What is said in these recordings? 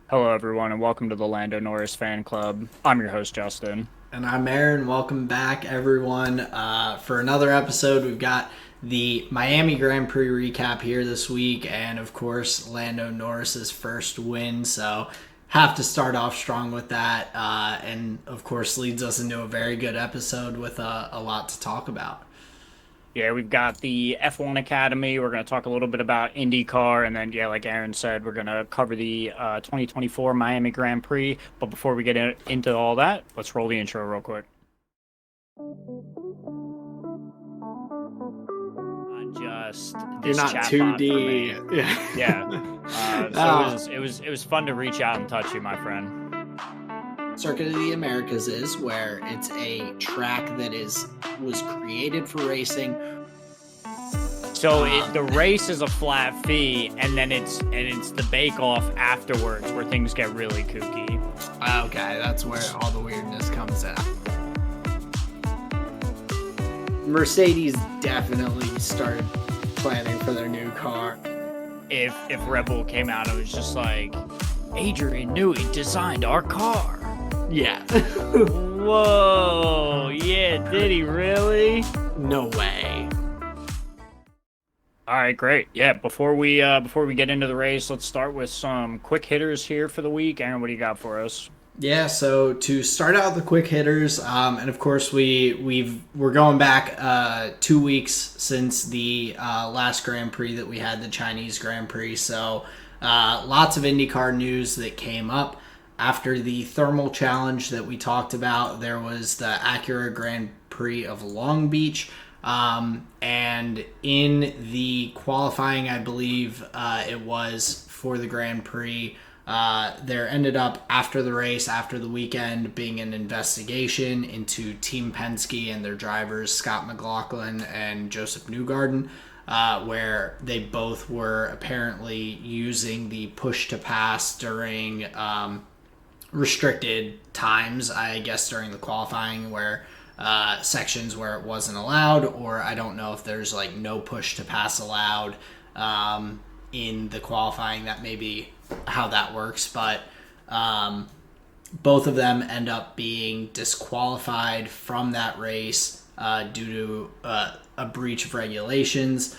Hello, everyone, and welcome to the Lando Norris Fan Club. I'm your host, Justin. And I'm Aaron. Welcome back, everyone, for another episode. We've got the Miami Grand Prix recap here this week, and of course, Lando Norris's first win. So, have to start off strong with that, and of course, leads us into a very good episode with a lot to talk about. Yeah, we've got the F1 Academy. We're going to talk a little bit about IndyCar, and then, yeah, like Aaron said, we're going to cover the 2024 Miami Grand Prix. But before we get into all that, let's roll the intro real quick. Just You're this not chatbot for me. 2D. Yeah. Yeah. So it was fun to reach out and touch you, my friend. Circuit of the Americas is where it's a track that was created for racing. So the race is a flat fee, and then it's the bake off afterwards where things get really kooky. Okay, that's where all the weirdness comes in. Mercedes definitely started planning for their new car. If Red Bull came out and was just like, Adrian Newey designed our car. Yeah. Whoa, yeah, did he really? No way. All right, great. Yeah, before we get into the race, let's start with some quick hitters here for the week. Aaron, what do you got for us? Yeah, so to start out the quick hitters, and of course we're going back 2 weeks since the last Grand Prix that we had, the Chinese Grand Prix. So lots of IndyCar news that came up after the thermal challenge that we talked about. There was the Acura Grand Prix of Long Beach. And in the qualifying, I believe it was for the Grand Prix, there ended up after the race, after the weekend, being an investigation into Team Penske and their drivers, Scott McLaughlin and Joseph Newgarden, where they both were apparently using the push to pass during restricted times, I guess during the qualifying, where sections where it wasn't allowed, or I don't know if there's like no push to pass allowed in the qualifying. That may be how that works, but both of them end up being disqualified from that race due to a breach of regulations,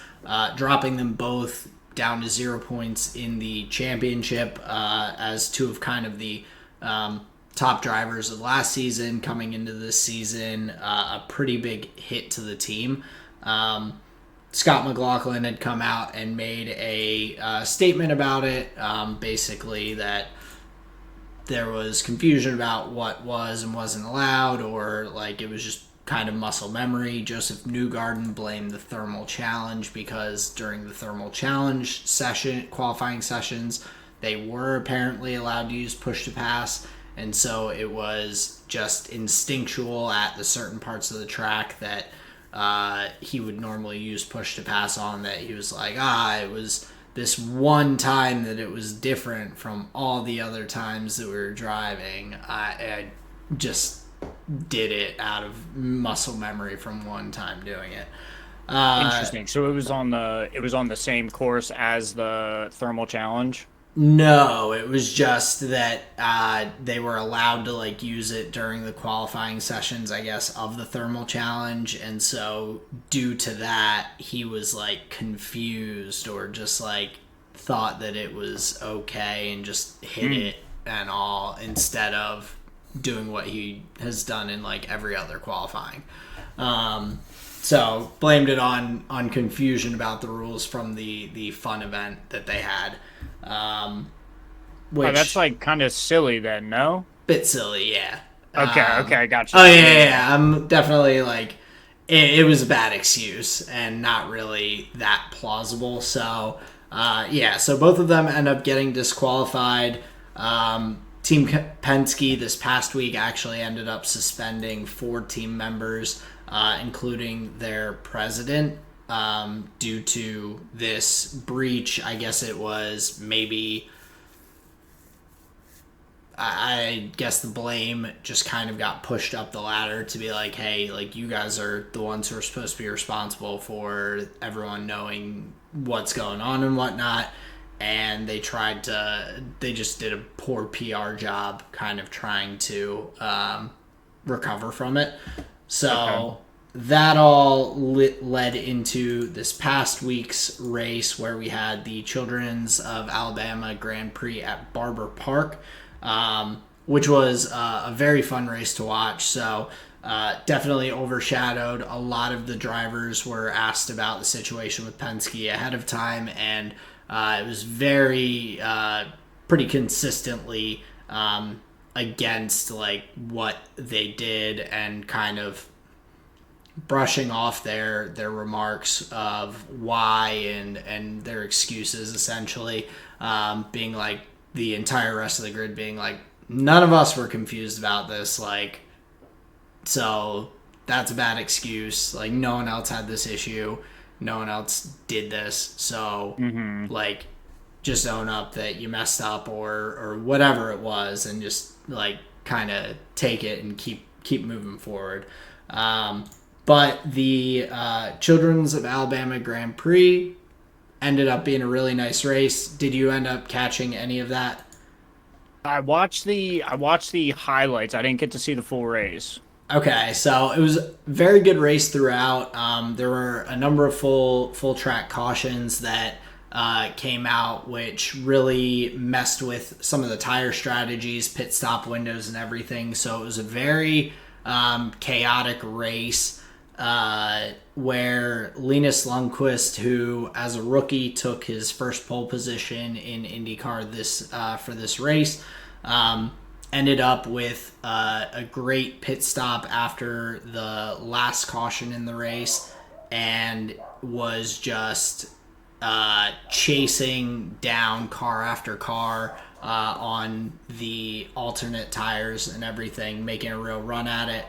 dropping them both down to 0 points in the championship, as two of kind of the top drivers of last season coming into this season. A pretty big hit to the team. Scott McLaughlin had come out and made a statement about it, basically that there was confusion about what was and wasn't allowed, or like it was just kind of muscle memory. Joseph Newgarden blamed the thermal challenge because during the thermal challenge qualifying sessions, they were apparently allowed to use push to pass. And so it was just instinctual at the certain parts of the track that he would normally use push to pass on, that he was like, it was this one time that it was different from all the other times that we were driving. I just did it out of muscle memory from one time doing it. Interesting. So it was on the same course as the thermal challenge. No, it was just that they were allowed to like use it during the qualifying sessions, I guess, of the thermal challenge, and so due to that, he was like confused or just like thought that it was okay and just hit it and all, instead of doing what he has done in like every other qualifying. So blamed it on confusion about the rules from the fun event that they had. Which, That's like kind of silly then, no? bit silly, yeah. Okay, I got you. Oh yeah. I'm definitely like it was a bad excuse and not really that plausible. So so both of them end up getting disqualified. Team Penske this past week actually ended up suspending 4 team members, including their president, due to this breach. I guess it was maybe, I guess the blame just kind of got pushed up the ladder to be like, hey, like you guys are the ones who are supposed to be responsible for everyone knowing what's going on and whatnot. and they just did a poor PR job kind of trying to recover from it. So Okay. that all led into this past week's race where we had the Children's of Alabama Grand Prix at Barber Park, which was a very fun race to watch. So definitely overshadowed. A lot of the drivers were asked about the situation with Penske ahead of time, and it was very pretty consistently against like what they did and kind of brushing off their remarks of why and their excuses essentially, being like the entire rest of the grid being like none of us were confused about this, like, so that's a bad excuse, like no one else had this issue, no one else did this, so Mm-hmm. like just own up that you messed up or whatever it was and just like kind of take it and keep moving forward. But the Children's of Alabama Grand Prix ended up being a really nice race. Did you end up catching any of that? I watched the highlights. I didn't get to see the full race. Okay, so it was a very good race throughout. There were a number of full track cautions that came out, which really messed with some of the tire strategies, pit stop windows, and everything. So it was a very chaotic race where Linus Lundqvist, who as a rookie took his first pole position in IndyCar for this race, ended up with a great pit stop after the last caution in the race and was just chasing down car after car on the alternate tires and everything, making a real run at it.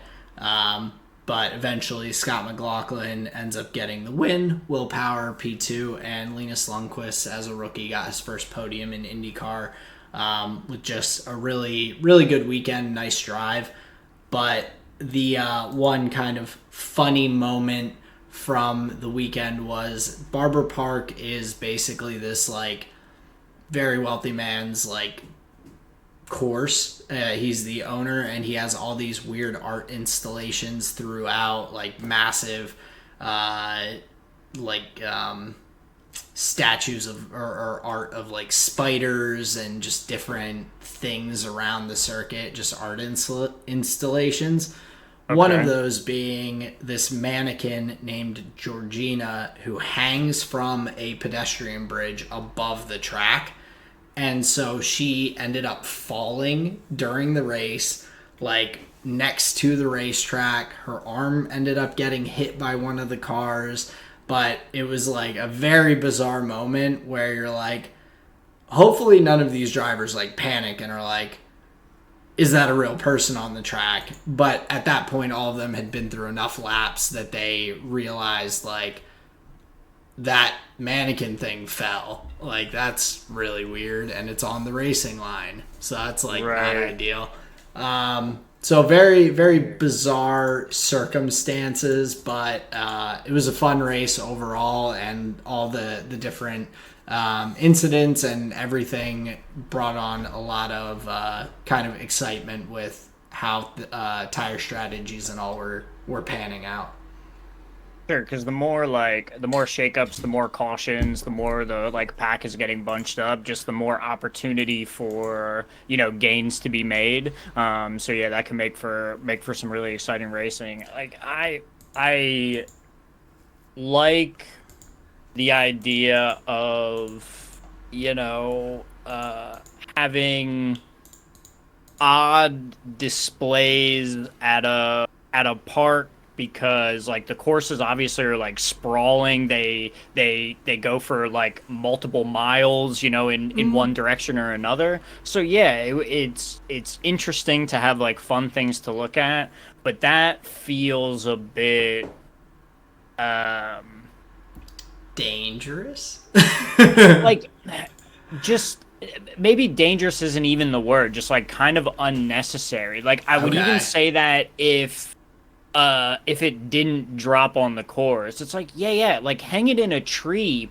But eventually, Scott McLaughlin ends up getting the win. Will Power P2, and Linus Lundqvist, as a rookie, got his first podium in IndyCar with just a really, really good weekend. Nice drive. But the one kind of funny moment from the weekend was Barber Park is basically this like very wealthy man's like course. He's the owner, and he has all these weird art installations throughout, like massive, like statues of or art of like spiders and just different things around the circuit, just art installations. One of Okay. those being this mannequin named Georgina who hangs from a pedestrian bridge above the track, and so she ended up falling during the race, like next to the racetrack. Her arm ended up getting hit by one of the cars, but it was like a very bizarre moment where you're like, hopefully none of these drivers like panic and are like, is that a real person on the track? But at that point, all of them had been through enough laps that they realized like that mannequin thing fell. Like that's really weird, and it's on the racing line, so that's like not Right. ideal. So very very bizarre circumstances, but it was a fun race overall, and all the different incidents and everything brought on a lot of kind of excitement with how tire strategies and all were panning out. Sure, because the more shakeups, the more cautions, the more the like pack is getting bunched up, just the more opportunity for gains to be made. So yeah, that can make for some really exciting racing. Like I like the idea of you know having odd displays at a park, because like the courses obviously are like sprawling. They go for like multiple miles, in one direction or another. So yeah, it's interesting to have like fun things to look at, but that feels a bit um Dangerous. like just maybe dangerous isn't even the word, just like kind of unnecessary. Like I would even Okay. say that if it didn't drop on the course, it's like, yeah, like hang it in a tree,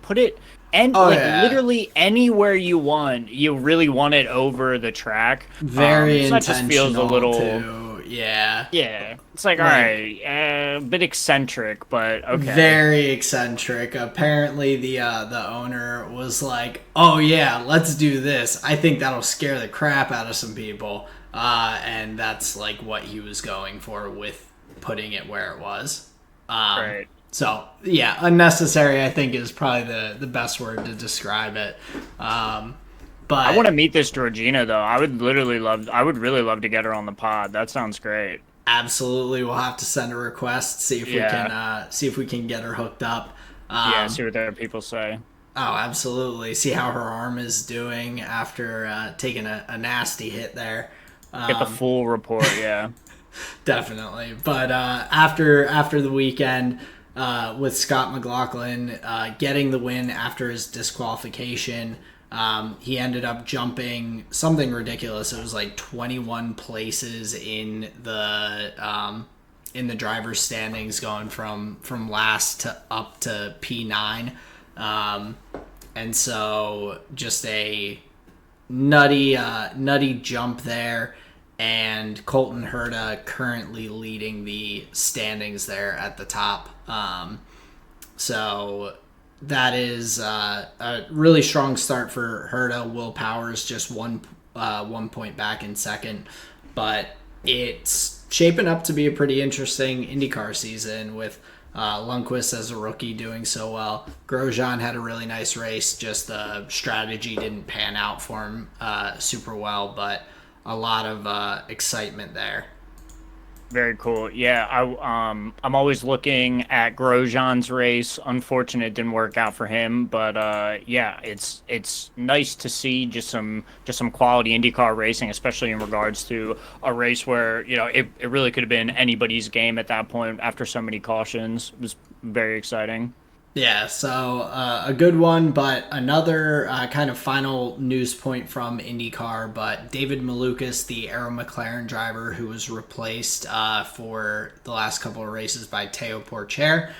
and Oh like yeah, literally anywhere you want, you really want it over the track. very So that just feels a intentional little, too. Yeah, yeah. It's like, all like right, a bit eccentric, but okay. very eccentric. Apparently, the owner was like, "Oh yeah, let's do this. I think that'll scare the crap out of some people." And that's like what he was going for with putting it where it was. Um, Right. so yeah, unnecessary. I think is probably the best word to describe it. Um, I but want to meet this Georgina though. I would really love to get her on the pod. That sounds great. absolutely, we'll have to send a request, Yeah. see if we can get her hooked up. Yeah, Um, see what their people say. Oh, absolutely. See how her arm is doing after taking a nasty hit there. Get the full report, yeah. Definitely. But after the weekend with Scott McLaughlin getting the win after his disqualification, he ended up jumping something ridiculous. It was like 21 places in the driver's standings, going from last to up to P9. Um, and so just a nutty jump there, and Colton Herta currently leading the standings there at the top. So that is a really strong start for Herta. Will Powers just 1 point back in second, but it's shaping up to be a pretty interesting IndyCar season with Lundqvist as a rookie doing so well. Grosjean had a really nice race. Just the strategy didn't pan out for him super well, but a lot of excitement there. Very cool. Yeah, I'm always looking at Grosjean's race. Unfortunate it didn't work out for him, but yeah, it's nice to see just some quality IndyCar racing, especially in regards to a race where, it really could have been anybody's game at that point after so many cautions. It was very exciting. Yeah, so a good one, but another kind of final news point from IndyCar. But David Malukas, the Arrow McLaren driver who was replaced for the last couple of races by Teo Porcher,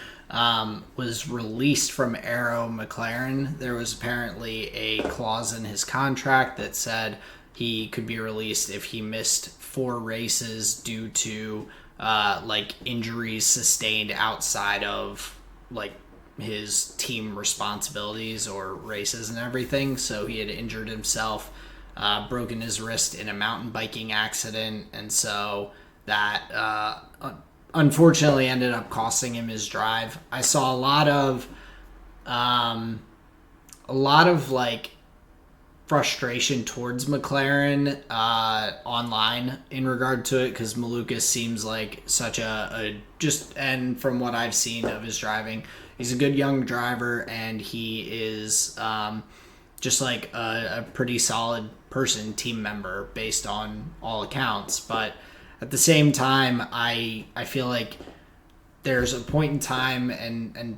was released from Arrow McLaren. There was apparently a clause in his contract that said he could be released if he missed 4 races due to like injuries sustained outside of like his team responsibilities or races and everything. So he had injured himself, broken his wrist in a mountain biking accident, and so that unfortunately ended up costing him his drive. I saw a lot of like frustration towards McLaren online in regard to it, because Malukas seems like such a just, and from what I've seen of his driving, he's a good young driver, and he is just like a pretty solid person, team member, based on all accounts. But at the same time, I feel like there's a point in time, and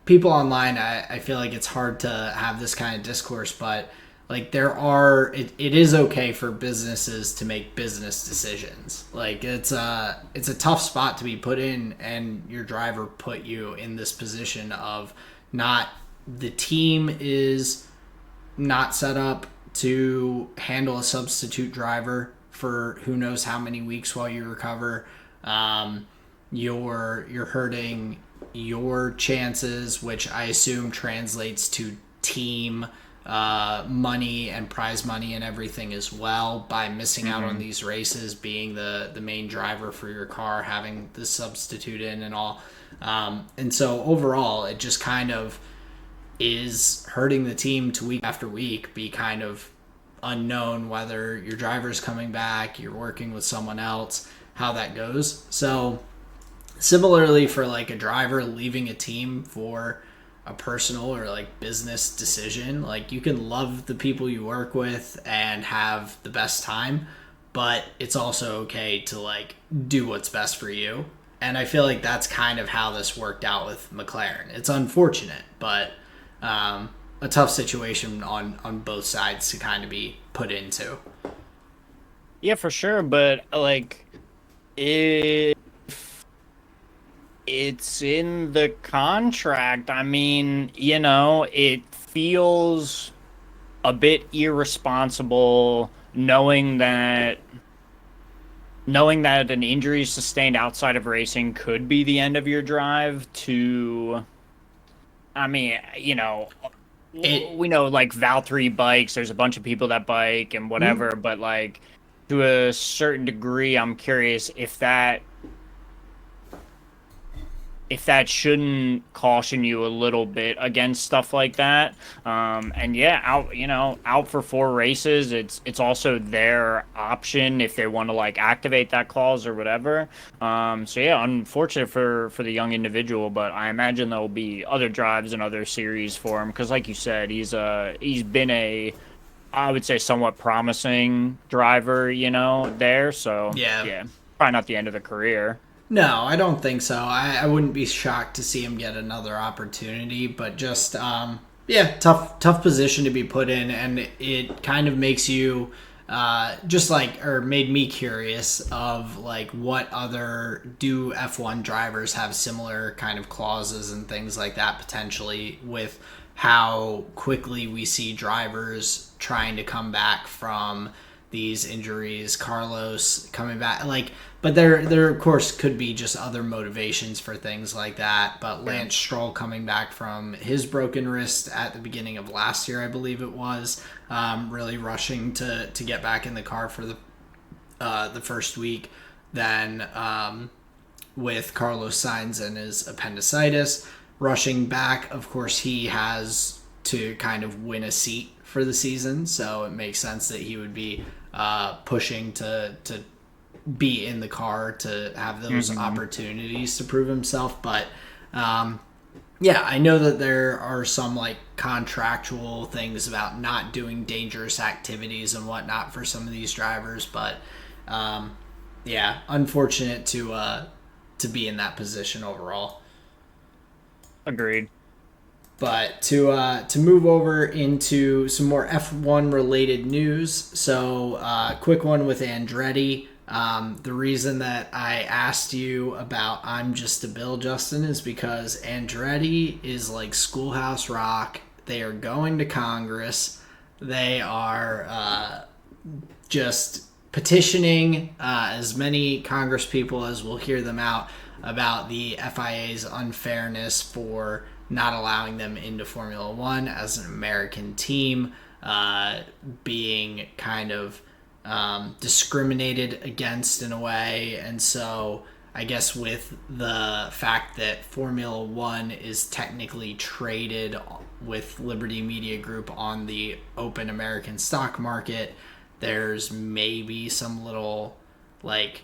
people online, I feel like it's hard to have this kind of discourse, but like it is okay for businesses to make business decisions. Like it's a tough spot to be put in, and your driver put you in this position of not, the team is not set up to handle a substitute driver for who knows how many weeks while you recover. You're hurting your chances, which I assume translates to team money and prize money and everything as well, by missing out on Hmm. these races, being the main driver for your car, having the substitute in and all. And so overall, it just kind of is hurting the team to week after week be kind of unknown whether your driver's coming back, you're working with someone else, how that goes. So similarly, for like a driver leaving a team for a personal or like business decision, like you can love the people you work with and have the best time, but it's also okay to like do what's best for you. And I feel like that's kind of how this worked out with McLaren. It's unfortunate, but a tough situation on both sides to kind of be put into. Yeah, for sure, but like if It's in the contract. I mean, it feels a bit irresponsible knowing that an injury sustained outside of racing could be the end of your drive to I mean, It we know like Valtteri bikes, there's a bunch of people that bike and mm, whatever, but like to a certain degree, I'm curious if that shouldn't caution you a little bit against stuff like that. And yeah, out for 4 races. It's also their option if they want to like activate that clause or whatever. So yeah, unfortunate for the young individual, but I imagine there'll be other drives and other series for him because, like you said, he's been a I would say somewhat promising driver, there. So yeah. yeah, probably not the end of the career. No, I don't think so. I wouldn't be shocked to see him get another opportunity, but just yeah, tough position to be put in, and it kind of makes you just like or made me curious of like what other do F1 drivers have similar kind of clauses and things like that potentially with how quickly we see drivers trying to come back from these injuries. Carlos coming back, like, but there of course could be just other motivations for things like that. But Yeah. Lance Stroll coming back from his broken wrist at the beginning of last year, I believe it was, really rushing to get back in the car for the first week. Then with Carlos Sainz and his appendicitis, rushing back. Of course, he has to kind of win a seat for the season, so it makes sense that he would be pushing to be in the car to have those Hmm. opportunities to prove himself. But yeah, I know that there are some like contractual things about not doing dangerous activities and whatnot for some of these drivers, but yeah, unfortunate to be in that position overall. Agreed. But to move over into some more F1 related news, so quick one with Andretti. The reason that I asked you about I'm Just a Bill, Justin, is because Andretti is like Schoolhouse Rock. They are going to Congress. They are just petitioning as many Congress people as will hear them out about the FIA's unfairness for not allowing them into Formula One as an American team, being kind of discriminated against in a way. And so I guess with the fact that Formula One is technically traded with Liberty Media Group on the open American stock market, there's maybe some little like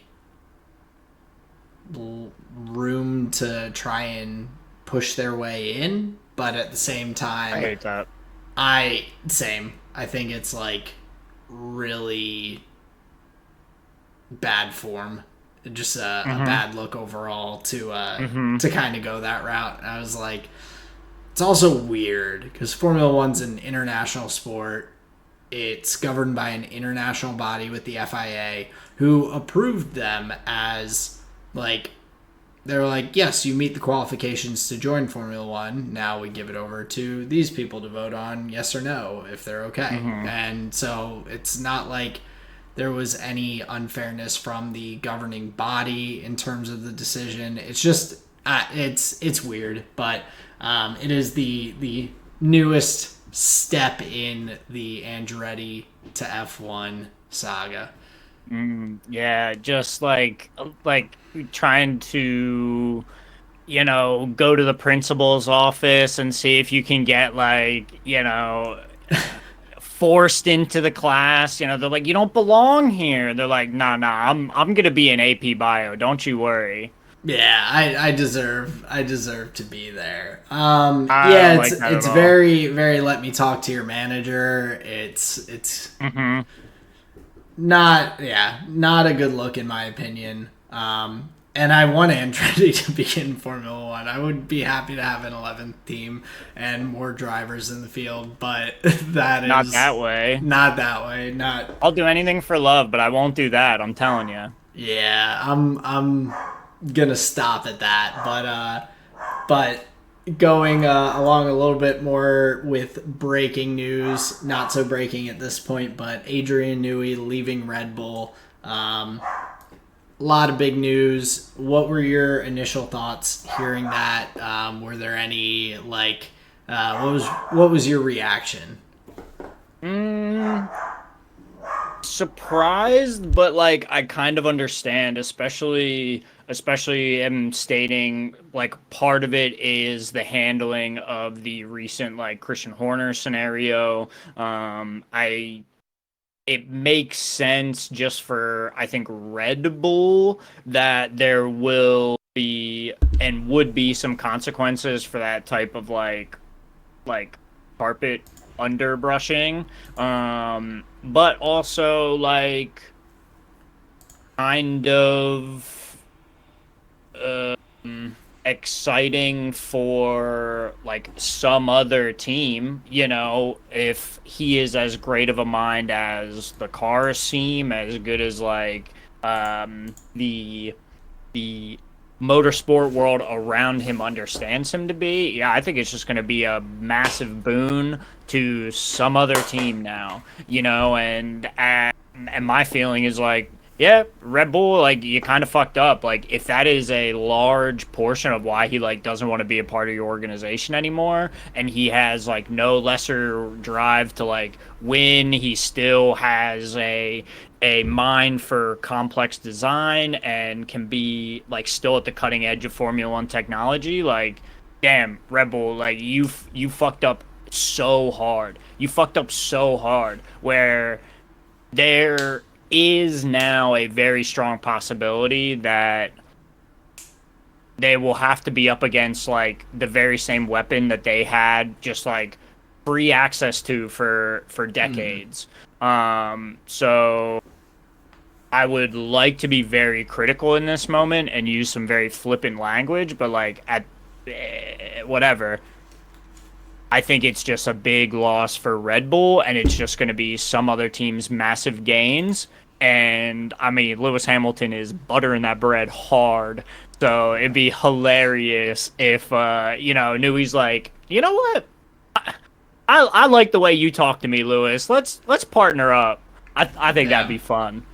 room to try and push their way in, but at the same I time, hate that. I think it's like really bad form, just a Hmm. bad look overall Hmm. to kind of go that route. And I was like, it's also weird because Formula One's an international sport. It's governed by an international body with the FIA who approved them as like they're like, yes, you meet the qualifications to join Formula One. Now we give it over to these people to vote on yes or no if they're okay. Hmm. And so it's not like there was any unfairness from the governing body in terms of the decision. It's just it's weird, but it is the newest step in the Andretti to F1 saga. Yeah, just like trying to, go to the principal's office and see if you can get like, forced into the class. They're like, you don't belong here. They're like, nah, I'm gonna be in AP Bio. Don't you worry. Yeah, I deserve to be there. I Yeah, don't it's like that at it's all. very let me talk to your manager. It's Hmm. not a good look in my opinion. And I want Andretti to be in Formula One. I would be happy to have an 11th team and more drivers in the field, but that Not is that way. not that way. Not I'll do anything for love, but I won't do that. I'm telling you. yeah. I'm gonna stop at that. But going along a little bit more with breaking news, not so breaking at this point, but Adrian Newey leaving Red Bull. A lot of big news. What were your initial thoughts hearing that? Were there any what was your reaction? Mm, surprised, but like I kind of understand, especially him stating like part of it is the handling of the recent like Christian Horner scenario. I It makes sense just for I think Red Bull that there will be and would be some consequences for that type of like carpet underbrushing. But also like kind of exciting for like some other team, if he is as great of a mind as the cars seem, as good as like the motorsport world around him understands him to be. Yeah, I think it's just going to be a massive boon to some other team now, and my feeling is like, yeah, Red Bull, like you kind of fucked up. Like if that is a large portion of why he like doesn't want to be a part of your organization anymore, and he has like no lesser drive to like win, he still has a mind for complex design and can be like still at the cutting edge of Formula One technology. Like, damn, Red Bull, like you fucked up so hard. You fucked up so hard where there is now a very strong possibility that they will have to be up against like the very same weapon that they had just like free access to for decades. So I would like to be very critical in this moment and use some very flippant language, but like at whatever. I think it's just a big loss for Red Bull, and it's just going to be some other team's massive gains. And I mean, Lewis Hamilton is buttering that bread hard, so it'd be hilarious if Newey's like, you know what? I like the way you talk to me, Lewis. Let's partner up. I think that'd Yeah. be fun.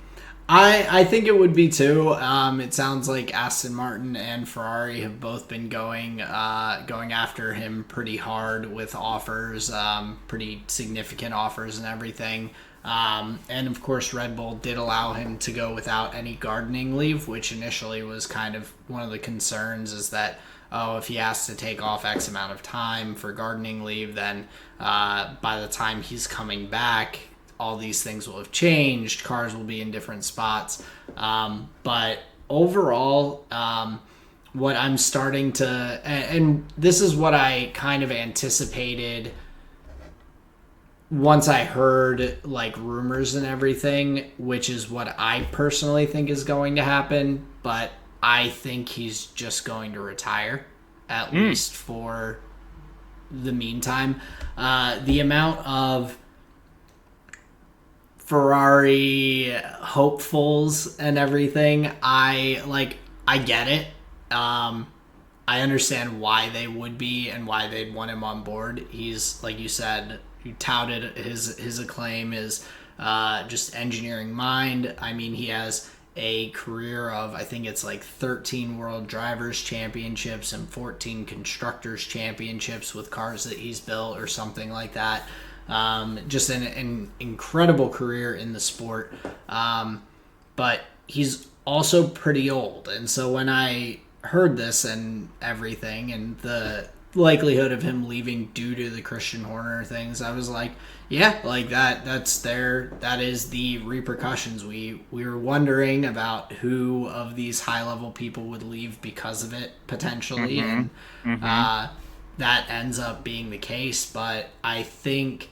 I think it would be too. It sounds like Aston Martin and Ferrari have both been going after him pretty hard with offers, pretty significant offers and everything. And of course, Red Bull did allow him to go without any gardening leave, which initially was kind of one of the concerns. Is that, oh, if he has to take off X amount of time for gardening leave, then by the time he's coming back, all these things will have changed. Cars will be in different spots. But overall, what I'm starting to, and this is what I kind of anticipated once I heard like rumors and everything, which is what I personally think is going to happen. But I think he's just going to retire, at least for the meantime. The amount of Ferrari hopefuls and everything, I get it. I understand why they would be and why they'd want him on board. He's, like you said, you touted his acclaim is just engineering mind. I mean, he has a career of, I think it's like 13 World Drivers Championships and 14 Constructors Championships with cars that he's built or something like that. Just an incredible career in the sport. But he's also pretty old. And so when I heard this and everything and the likelihood of him leaving due to the Christian Horner things, I was like, yeah, like that is the repercussions. We were wondering about who of these high level people would leave because of it potentially. And that ends up being the case. But I think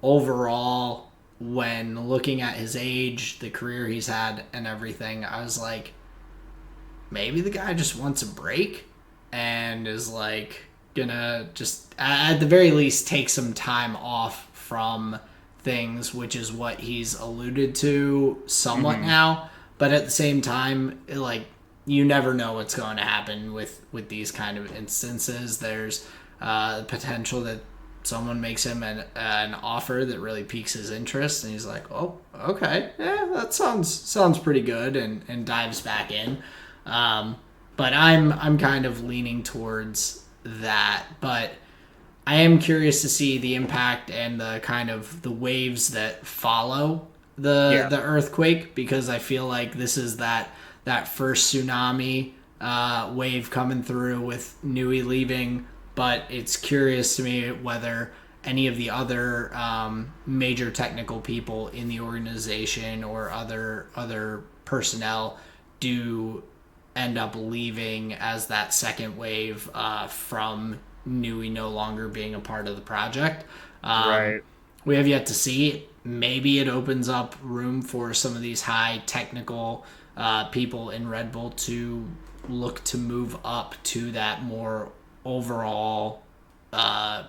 overall, when looking at his age, the career he's had and everything, I was like, maybe the guy just wants a break and is like gonna just at the very least take some time off from things, which is what he's alluded to somewhat now. But at the same time, like, you never know what's going to happen with these kind of instances. There's potential that someone makes him an offer that really piques his interest, and he's like, "Oh, okay, yeah, that sounds pretty good," and dives back in. But I'm kind of leaning towards that, but I am curious to see the impact and the kind of the waves that follow the earthquake, because I feel like this is that first tsunami wave coming through with Nui leaving. But it's curious to me whether any of the other major technical people in the organization or other personnel do end up leaving as that second wave from Nui no longer being a part of the project. Right. We have yet to see. Maybe it opens up room for some of these high technical people in Red Bull to look to move up to that more overall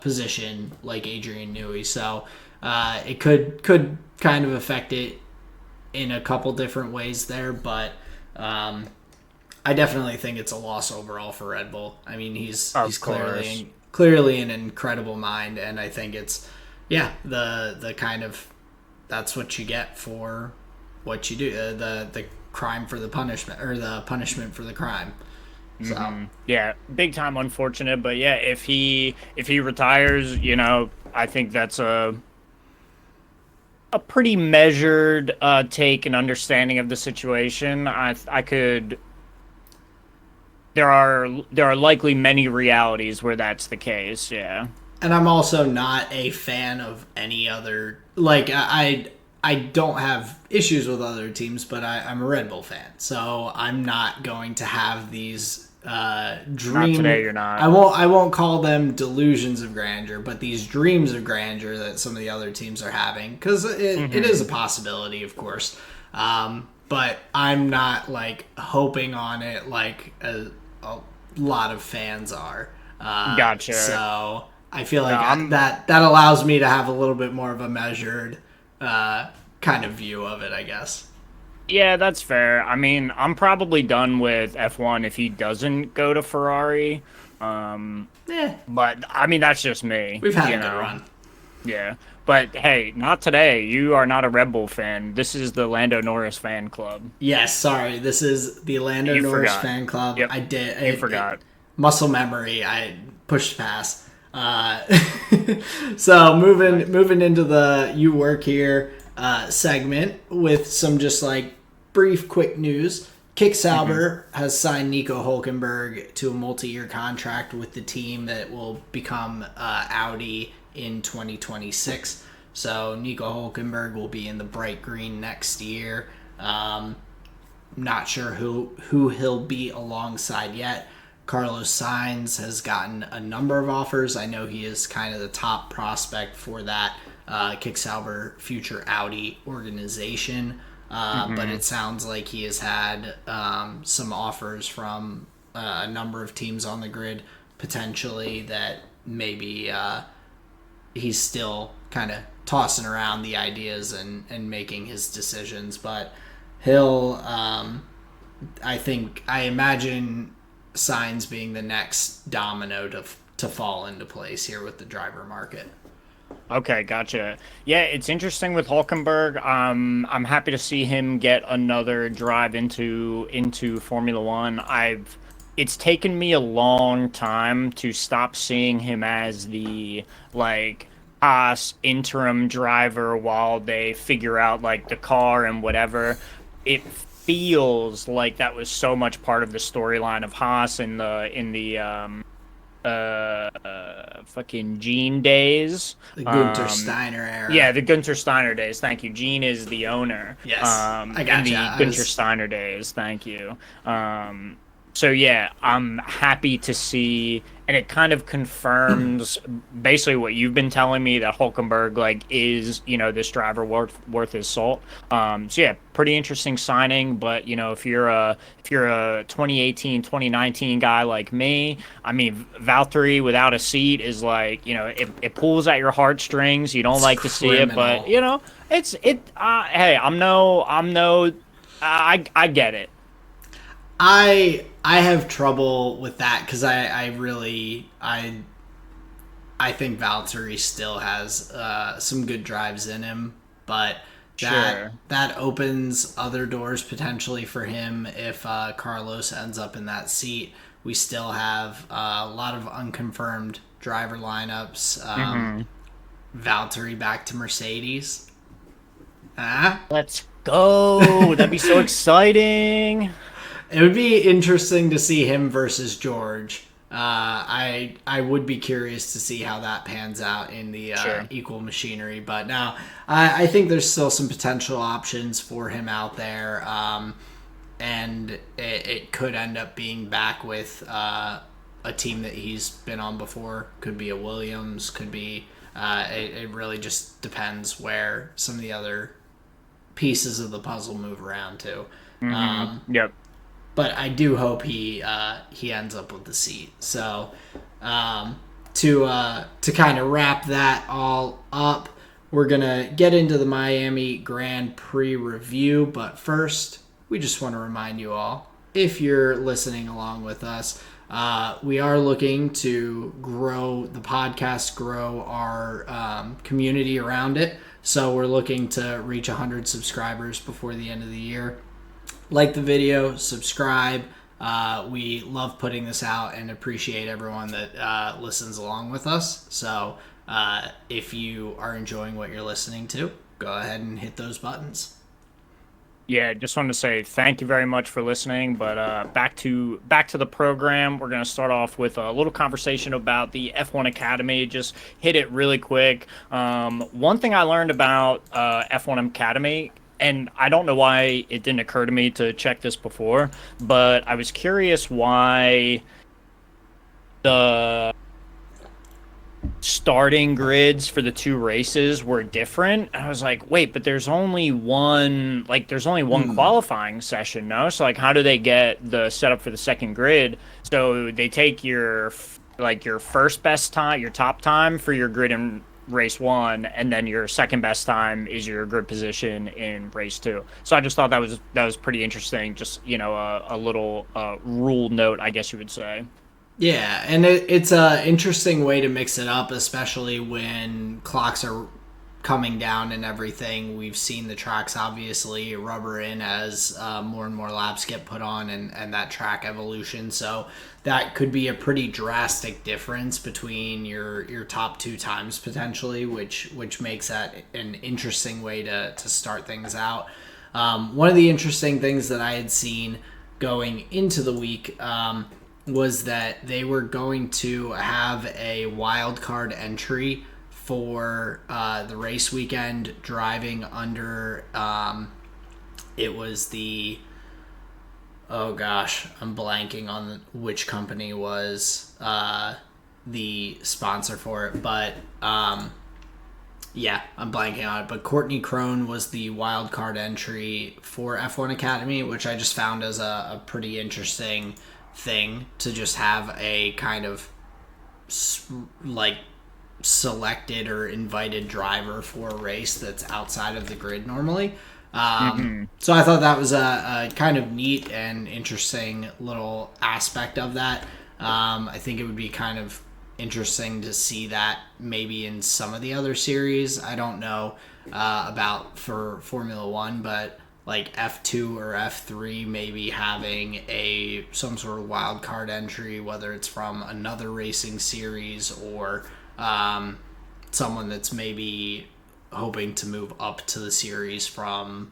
position like Adrian Newey. So it could kind of affect it in a couple different ways there, but I definitely think it's a loss overall for Red Bull. I mean, he's clearly an incredible mind, and I think it's the kind of, that's what you get for what you do, the crime for the punishment, or the punishment for the crime. So yeah, big time unfortunate, but yeah, if he retires, I think that's a pretty measured take and understanding of the situation. I could. There are likely many realities where that's the case. Yeah. And I'm also not a fan of any other, like, I don't have issues with other teams, but I'm a Red Bull fan, so I'm not going to have these dreams. Not today, you're not. I won't call them delusions of grandeur, but these dreams of grandeur that some of the other teams are having, because it is a possibility, of course. But I'm not like hoping on it like a lot of fans are. Gotcha. So I feel like that allows me to have a little bit more of a measured kind of view of it, I guess. Yeah, that's fair. I mean, I'm probably done with F1 if he doesn't go to Ferrari. But I mean, that's just me. We've had a good run. Yeah. But hey, not today. You are not a Red Bull fan. This is the Lando Norris fan club. Yes, sorry. This is the Lando Norris fan club. Yep. I did. You forgot. Muscle memory. I pushed past. So moving into the "You Work Here" segment with some just like brief, quick news. Kick Sauber has signed Nico Hulkenberg to a multi-year contract with the team that will become Audi in 2026. So Nico Hulkenberg will be in the bright green next year. Not sure who he'll be alongside yet. Carlos Sainz has gotten a number of offers. I know he is kind of the top prospect for that Kick Sauber future Audi organization. But it sounds like he has had some offers from a number of teams on the grid, potentially, that maybe he's still kind of tossing around the ideas and making his decisions. But he'll, I imagine Sainz being the next domino to fall into place here with the driver market. Okay, gotcha. Yeah, it's interesting with Hulkenberg. I'm happy to see him get another drive into Formula One. It's taken me a long time to stop seeing him as the like Haas interim driver while they figure out like the car and whatever. It feels like that was so much part of the storyline of Haas in the fucking Gene days. The Gunther Steiner era. Yeah, the Gunther Steiner days. Thank you. Gene is the owner. Yes, I got you. The Gunther Steiner days. Thank you. So yeah, I'm happy to see, and it kind of confirms basically what you've been telling me, that Hulkenberg like is this driver worth his salt. So yeah, pretty interesting signing. But if you're a 2018, 2019 guy like me, I mean Valtteri without a seat is like it pulls at your heartstrings. You don't like to see it, but Hey, I get it. I have trouble with that because I think Valtteri still has some good drives in him, but Sure. that opens other doors potentially for him if Carlos ends up in that seat. We still have a lot of unconfirmed driver lineups. Hmm. Valtteri back to Mercedes. Ah, Let's go. That'd be so exciting. it would be interesting to see him versus George. I would be curious to see how that pans out in the Sure. equal machinery. But now I think there's still some potential options for him out there, and it could end up being back with a team that he's been on before. Could be a Williams. Could be. It really just depends where some of the other pieces of the puzzle move around to. Hmm. Yep. But I do hope he ends up with the seat. So to kind of wrap that all up, we're gonna get into the Miami Grand Prix review. But first, we just want to remind you all, if you're listening along with us, we are looking to grow the podcast, grow our community around it. So we're looking to reach 100 subscribers before the end of the year. Like the video, subscribe. We love putting this out and appreciate everyone that listens along with us. So if you are enjoying what you're listening to, go ahead and hit those buttons. Yeah, just wanted to say thank you very much for listening. But back to the program. We're gonna start off with a little conversation about the F1 Academy. Just hit it really quick. One thing I learned about F1 Academy, and I don't know why it didn't occur to me to check this before, but I was curious why the starting grids for the two races were different. I was like, wait, but there's only one qualifying session, no? So like how do they get the setup for the second grid? So they take your first best time, your top time for your grid in race one, and then your second best time is your grid position in race two. So I just thought that was pretty interesting. Just a little rule note, I guess you would say. Yeah, and it's a interesting way to mix it up, especially when clocks are coming down and everything. We've seen the tracks obviously rubber in as more and more laps get put on, and that track evolution. So that could be a pretty drastic difference between your top two times potentially, which makes that an interesting way to start things out. One of the interesting things that I had seen going into the week was that they were going to have a wild card entry for the race weekend driving under it was the oh gosh, I'm blanking on which company was the sponsor for it, but yeah, I'm blanking on it. But Courtney Crone was the wild card entry for F1 Academy, which I just found as a pretty interesting thing to just have a kind of like selected or invited driver for a race that's outside of the grid normally. So I thought that was a kind of neat and interesting little aspect of that. I think it would be kind of interesting to see that maybe in some of the other series. I don't know about for Formula One, but like F2 or F3 maybe having some sort of wild card entry, whether it's from another racing series or someone that's maybe hoping to move up to the series from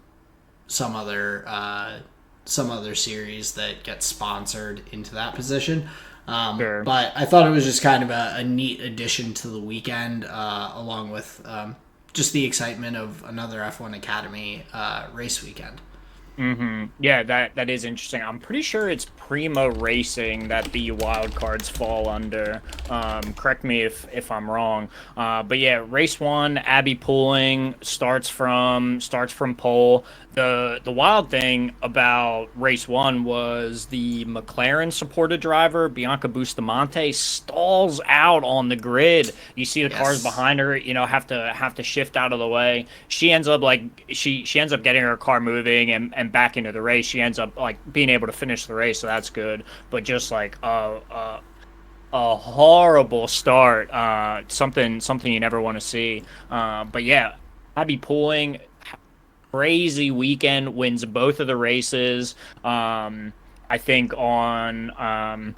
some other series that gets sponsored into that position. Sure. But I thought it was just kind of a neat addition to the weekend, along with just the excitement of another F1 Academy race weekend. Yeah, that is interesting. I'm pretty sure it's Prima Racing that the wild cards fall under. Correct me if I'm wrong. But yeah, race one, Abby Pooling starts from pole. The wild thing about race one was the McLaren supported driver Bianca Bustamante stalls out on the grid. You see the cars behind her, have to shift out of the way. She ends up she ends up getting her car moving and and back into the race. She ends up like being able to finish the race, so that's good. But just like a horrible start, something you never want to see. But yeah, Abby Pooling, crazy weekend, wins both of the races. I think on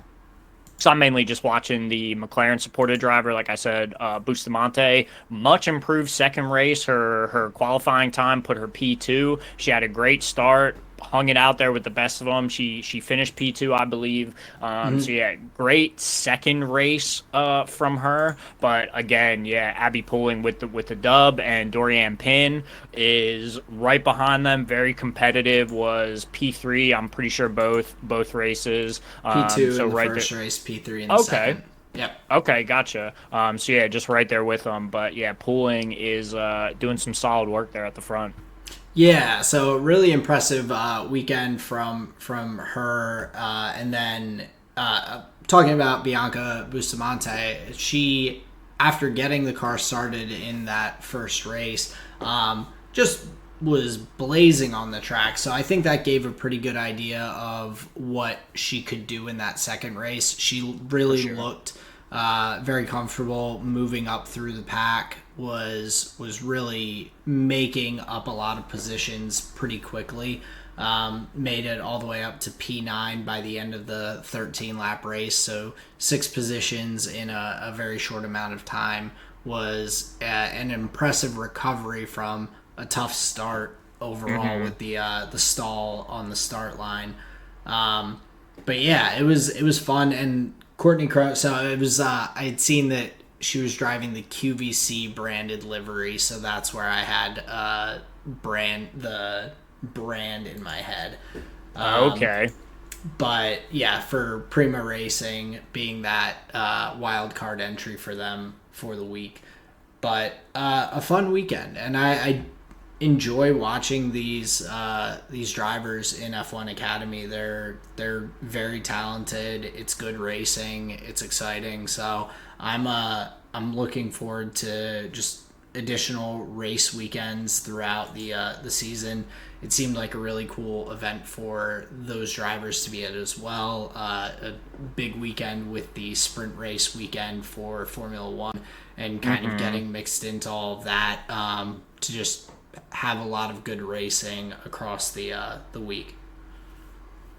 so I'm mainly just watching the McLaren supported driver. Like I said, Bustamante, much improved second race. Her qualifying time put her P2. She had a great start, hung it out there with the best of them. She finished P2, I believe. So yeah, great second race from her. But again, yeah, Abby Pooling with the dub, and Dorian Pin is right behind them. Very competitive. Was P3. I'm pretty sure both races. P2 So in the right first there. race, P3 in the Okay. second. Yep. Okay, gotcha. So yeah, just right there with them. But yeah, Pooling is doing some solid work there at the front. Yeah, so really impressive weekend from her, and then talking about Bianca Bustamante, she after getting the car started in that first race, just was blazing on the track. So I think that gave a pretty good idea of what she could do in that second race. She really Sure. looked very comfortable moving up through the pack. Was really making up a lot of positions pretty quickly. Made it all the way up to P9 by the end of the 13 lap race. So 6 positions in a very short amount of time was an impressive recovery from a tough start overall with the stall on the start line. But yeah, it was fun. And Courtney Crow. So it was. I had seen that she was driving the QVC branded livery, so that's where I had the brand in my head. Okay. But yeah, for Prima Racing being that wild card entry for them for the week, but a fun weekend, and I enjoy watching these drivers in F1 Academy. They're very talented. It's good racing. It's exciting. So I'm looking forward to just additional race weekends throughout the season. It seemed like a really cool event for those drivers to be at as well. A big weekend with the sprint race weekend for Formula One, and kind of getting mixed into all of that to just have a lot of good racing across the week.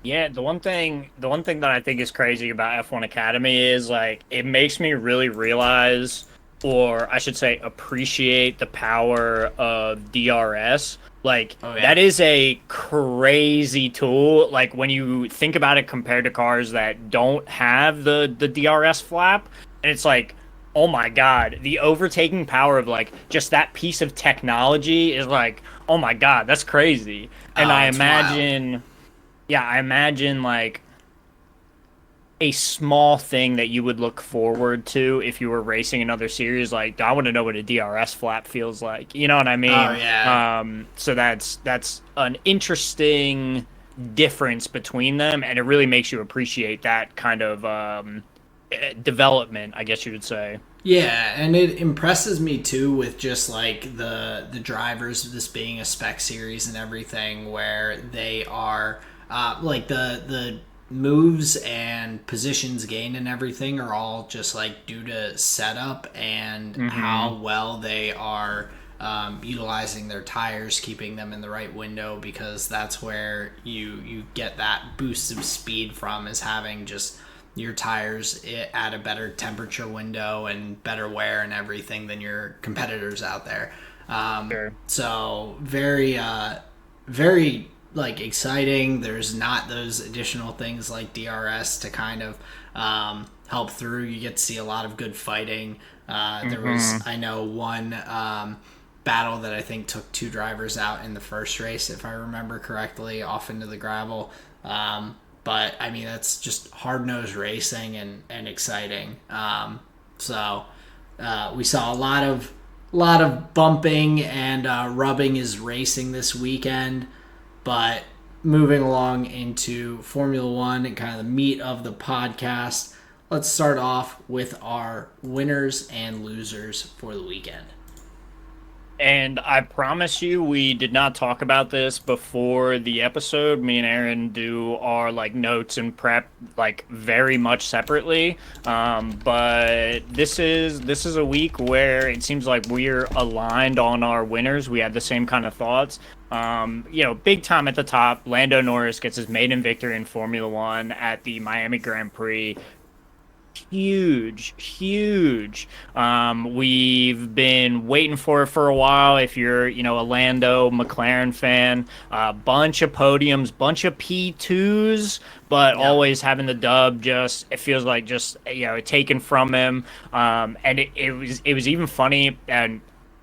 Yeah, the one thing that I think is crazy about F1 Academy is like it makes me really realize, or I should say appreciate, the power of DRS. Like Oh yeah. that is a crazy tool. Like when you think about it compared to cars that don't have the DRS flap, and it's like, oh my God, the overtaking power of like just that piece of technology is like, oh my God, that's crazy. And Oh, I it's wild. imagine, yeah, I imagine like a small thing that you would look forward to if you were racing another series. Like, I want to know what a DRS flap feels like. You know what I Oh mean? yeah. So that's an interesting difference between them, and it really makes you appreciate that kind of development, I guess you would say. Yeah, and it impresses me too with just like the drivers of this being a spec series and everything, where they are like the moves and positions gained and everything are all just like due to setup and how well they are utilizing their tires, keeping them in the right window, because that's where you get that boost of speed from, is having just your tires at a better temperature window and better wear and everything than your competitors out there. Sure. So very like exciting. There's not those additional things like DRS to kind of help through. You get to see a lot of good fighting. There was, I know, one battle that I think took 2 drivers out in the first race, if I remember correctly, off into the gravel. But I mean, that's just hard nosed racing and exciting. So we saw a lot of bumping and rubbing is racing this weekend. But moving along into Formula One and kind of the meat of the podcast, let's start off with our winners and losers for the weekend. And I promise you, we did not talk about this before the episode. Me and Aaron do our like notes and prep like very much separately. But this is a week where it seems like we're aligned on our winners. We had the same kind of thoughts. Big time at the top. Lando Norris gets his maiden victory in Formula One at the Miami Grand Prix. Huge, huge. We've been waiting for it for a while. If you're, a Lando McLaren fan, bunch of podiums, bunch of P2s, but Yep. always having the dub. Just it feels like just taken from him. And it was even funny, and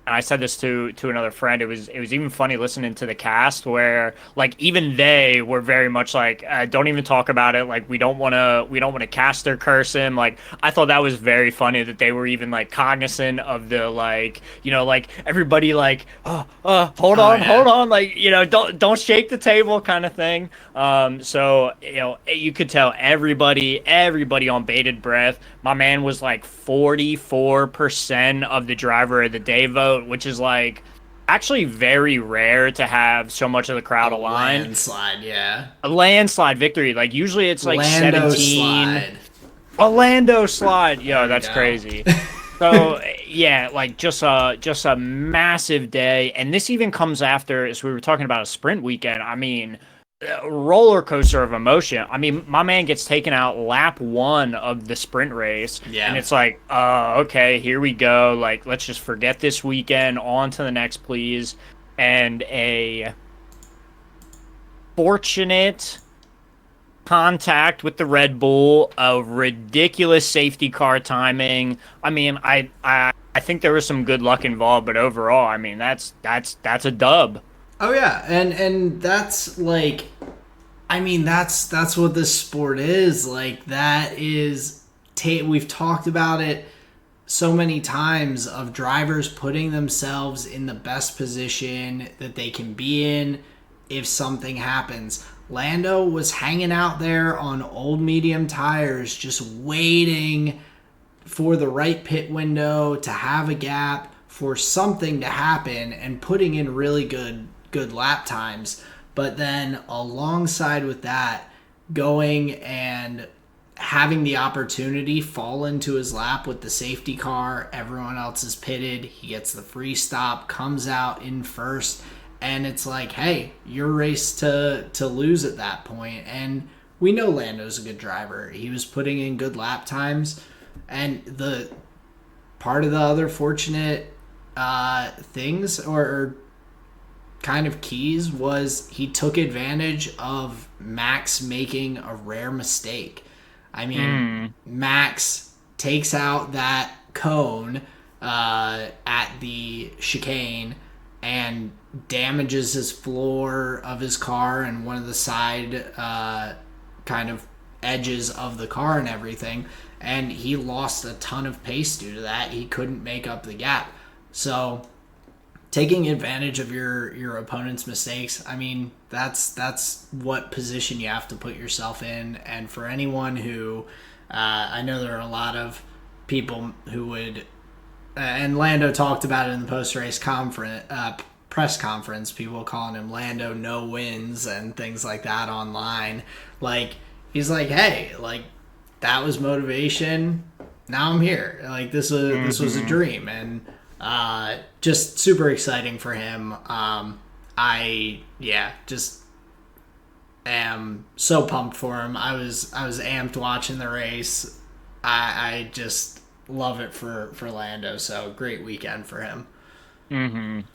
I said this to another friend. It was even funny listening to the cast where like even they were very much like don't even talk about it. Like we don't want to cast their cursing. Like I thought that was very funny that they were even like cognizant of the like like everybody like hold Oh on, hold yeah. on, like don't shake the table kind of thing. So you could tell everybody on bated breath. My man was like 44% of the driver of the day vote, which is like actually very rare to have so much of the A crowd aligned. landslide, yeah. A landslide victory. Like usually it's like Lando 17. slide. A Lando slide. Yo, There we that's go. crazy. So yeah, like just a massive day, and this even comes after, as we were talking about a sprint weekend. I mean, roller coaster of emotion. I mean, my man gets taken out lap one of the sprint race, and Yeah. it's like, okay, here we go. Like, let's just forget this weekend. On to the next, please. And a fortunate contact with the Red Bull, a ridiculous safety car timing. I mean, I think there was some good luck involved, but overall, I mean, that's a dub. Oh yeah, and that's like, I mean, that's what this sport is. Like that is, we've talked about it so many times of drivers putting themselves in the best position that they can be in if something happens. Lando was hanging out there on old medium tires, just waiting for the right pit window to have a gap for something to happen and putting in really good lap times. But then alongside with that, going and having the opportunity fall into his lap with the safety car, everyone else is pitted, he gets the free stop, comes out in first, and it's like, hey, your race to lose at that point. And we know Lando's a good driver. He was putting in good lap times, and the part of the other fortunate things or kind of keys was he took advantage of Max making a rare mistake. I mean, Mm. Max takes out that cone at the chicane and damages his floor of his car and one of the side kind of edges of the car and everything. And he lost a ton of pace due to that. He couldn't make up the gap. So taking advantage of your opponent's mistakes, I mean, that's what position you have to put yourself in. And for anyone who I know there are a lot of people who would and Lando talked about it in the post-race conference press conference, people calling him Lando no wins and things like that online. Like he's like, hey, like that was motivation, now I'm here. Like this was a dream. And just super exciting for him. I just am so pumped for him. I was amped watching the race. I just love it for Lando. So great weekend for him.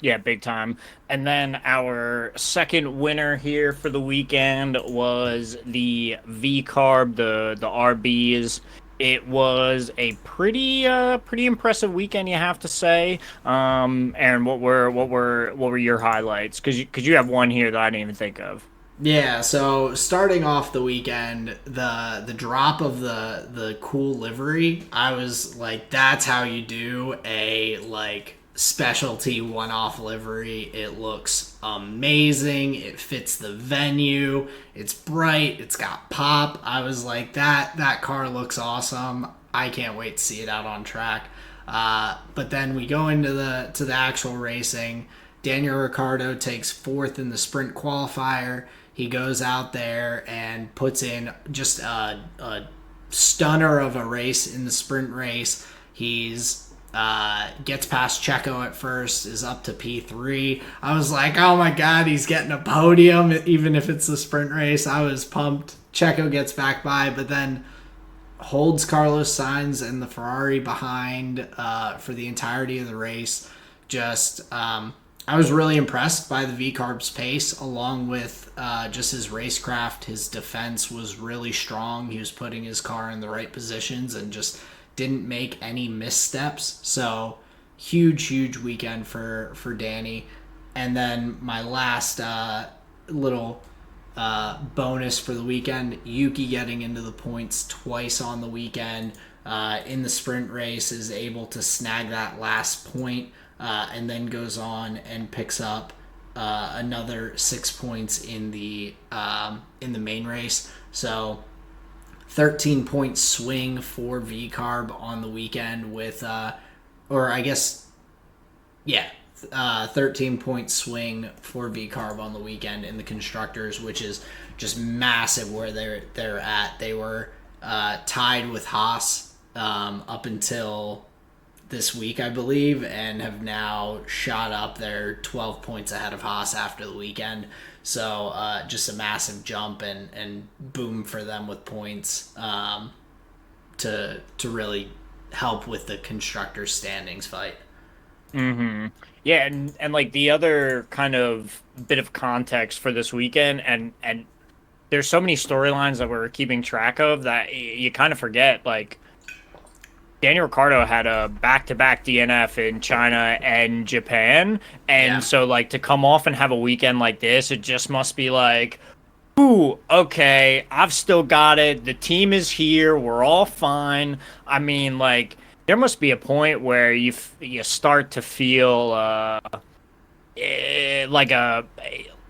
Yeah, big time. And then our second winner here for the weekend was the V Carb, the RBs. It was a pretty impressive weekend, you have to say. Aaron, what were your highlights? Because you have one here that I didn't even think of. Yeah, so starting off the weekend, the drop of the cool livery, I was like, that's how you do a like specialty one-off livery. It looks amazing. It fits the venue. It's bright. It's got pop. I was like, that car looks awesome. I can't wait to see it out on track. But then we go into the actual racing. Daniel Ricciardo takes fourth in the sprint qualifier. He goes out there and puts in just a stunner of a race in the sprint race. He's gets past Checo at first, is up to P3. I was like, oh my god, he's getting a podium, even if it's a sprint race. I was pumped. Checo gets back by, but then holds Carlos Sainz and the Ferrari behind for the entirety of the race. I was really impressed by the V-Carb's pace, along with just his racecraft. His defense was really strong. He was putting his car in the right positions and just didn't make any missteps. So huge weekend for Danny. And then my last little bonus for the weekend, Yuki getting into the points twice on the weekend. In the sprint race is able to snag that last point, and then goes on and picks up another 6 points in the main race. So 13-point swing for V-Carb on the weekend with, 13-point swing for V-Carb on the weekend in the constructors, which is just massive where they're at. They were tied with Haas up until this week, I believe, and have now shot up. They're 12 points ahead of Haas after the weekend. So just a massive jump and boom for them with points to really help with the constructor standings fight. Mm-hmm. Yeah, and like the other kind of bit of context for this weekend, and there's so many storylines that we're keeping track of that you kind of forget. Like Daniel Ricciardo had a back-to-back DNF in China and Japan, and so like to come off and have a weekend like this, it just must be like, ooh, okay, I've still got it. The team is here. We're all fine. I mean, like, there must be a point where you start to feel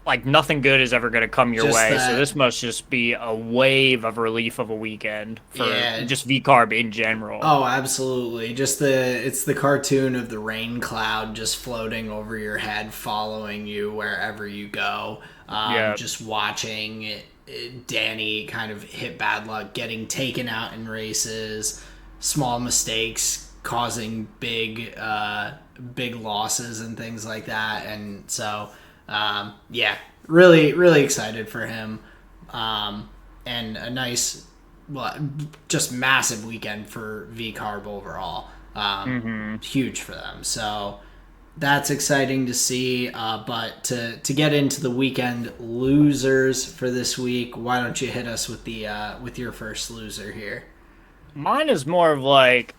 like nothing good is ever going to come your way. So this must just be a wave of relief of a weekend for just V-Carb in general. Oh, absolutely. It's the cartoon of the rain cloud just floating over your head, following you wherever you go. Just watching Danny kind of hit bad luck, getting taken out in races, small mistakes causing big losses and things like that. And so really excited for him, and a nice, just massive weekend for V-Carb overall. Huge for them. So that's exciting to see. But to get into the weekend losers for this week, why don't you hit us with with your first loser here? Mine is more of like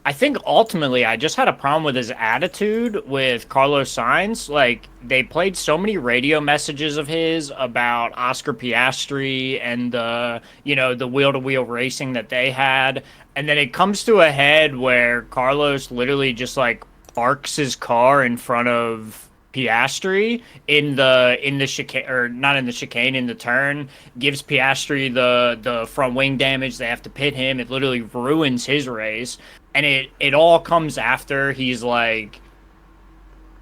I think ultimately I just had a problem with his attitude with Carlos Sainz. Like, they played so many radio messages of his about Oscar Piastri and the wheel-to-wheel racing that they had. And then it comes to a head where Carlos literally just like parks his car in front of Piastri in the chicane, or not in the chicane, in the turn, gives Piastri the front wing damage. They have to pit him. It literally ruins his race. And it all comes after he's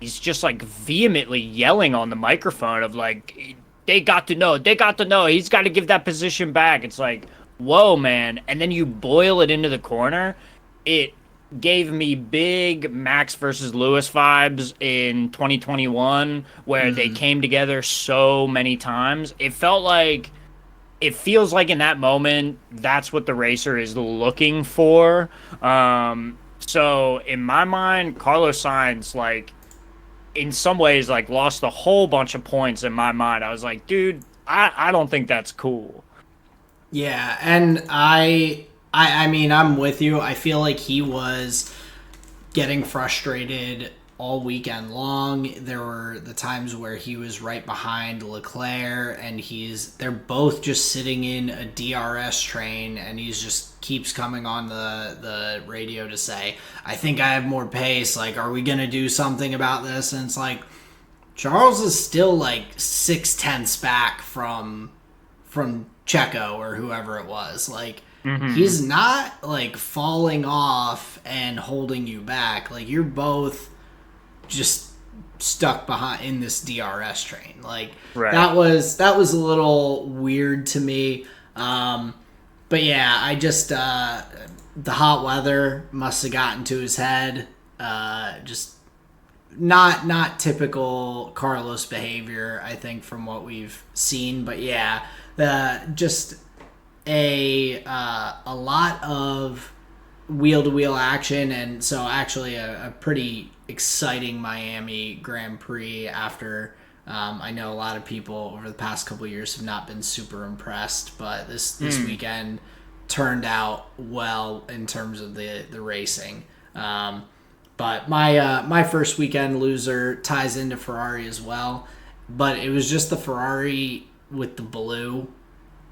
just like vehemently yelling on the microphone of like, they got to know, he's got to give that position back. It's like, whoa, man. And then you boil it into the corner. It gave me big Max versus Lewis vibes in 2021, where they came together so many times. It feels like in that moment, that's what the racer is looking for. So in my mind, Carlos Sainz, like, in some ways, like, lost a whole bunch of points in my mind. I was like, dude, I don't think that's cool. Yeah, and I mean, I'm with you. I feel like he was getting frustrated all weekend long. There were the times where he was right behind Leclerc, and they're both just sitting in a DRS train, and he's just keeps coming on the radio to say, I think I have more pace. Like, are we going to do something about this? And it's like, Charles is still like 6/10 back from Checo or whoever it was. Like, Mm-hmm. he's not like falling off and holding you back. Like you're both just stuck behind in this DRS train. Like Right. that was a little weird to me. But yeah, I just the hot weather must have gotten to his head. Just not typical Carlos behavior, I think, from what we've seen. But yeah, the just a lot of wheel to wheel action, and so actually a pretty exciting Miami Grand Prix. After I know a lot of people over the past couple of years have not been super impressed, but this weekend turned out well in terms of the racing. But my first weekend loser ties into Ferrari as well, but it was just the Ferrari with the blue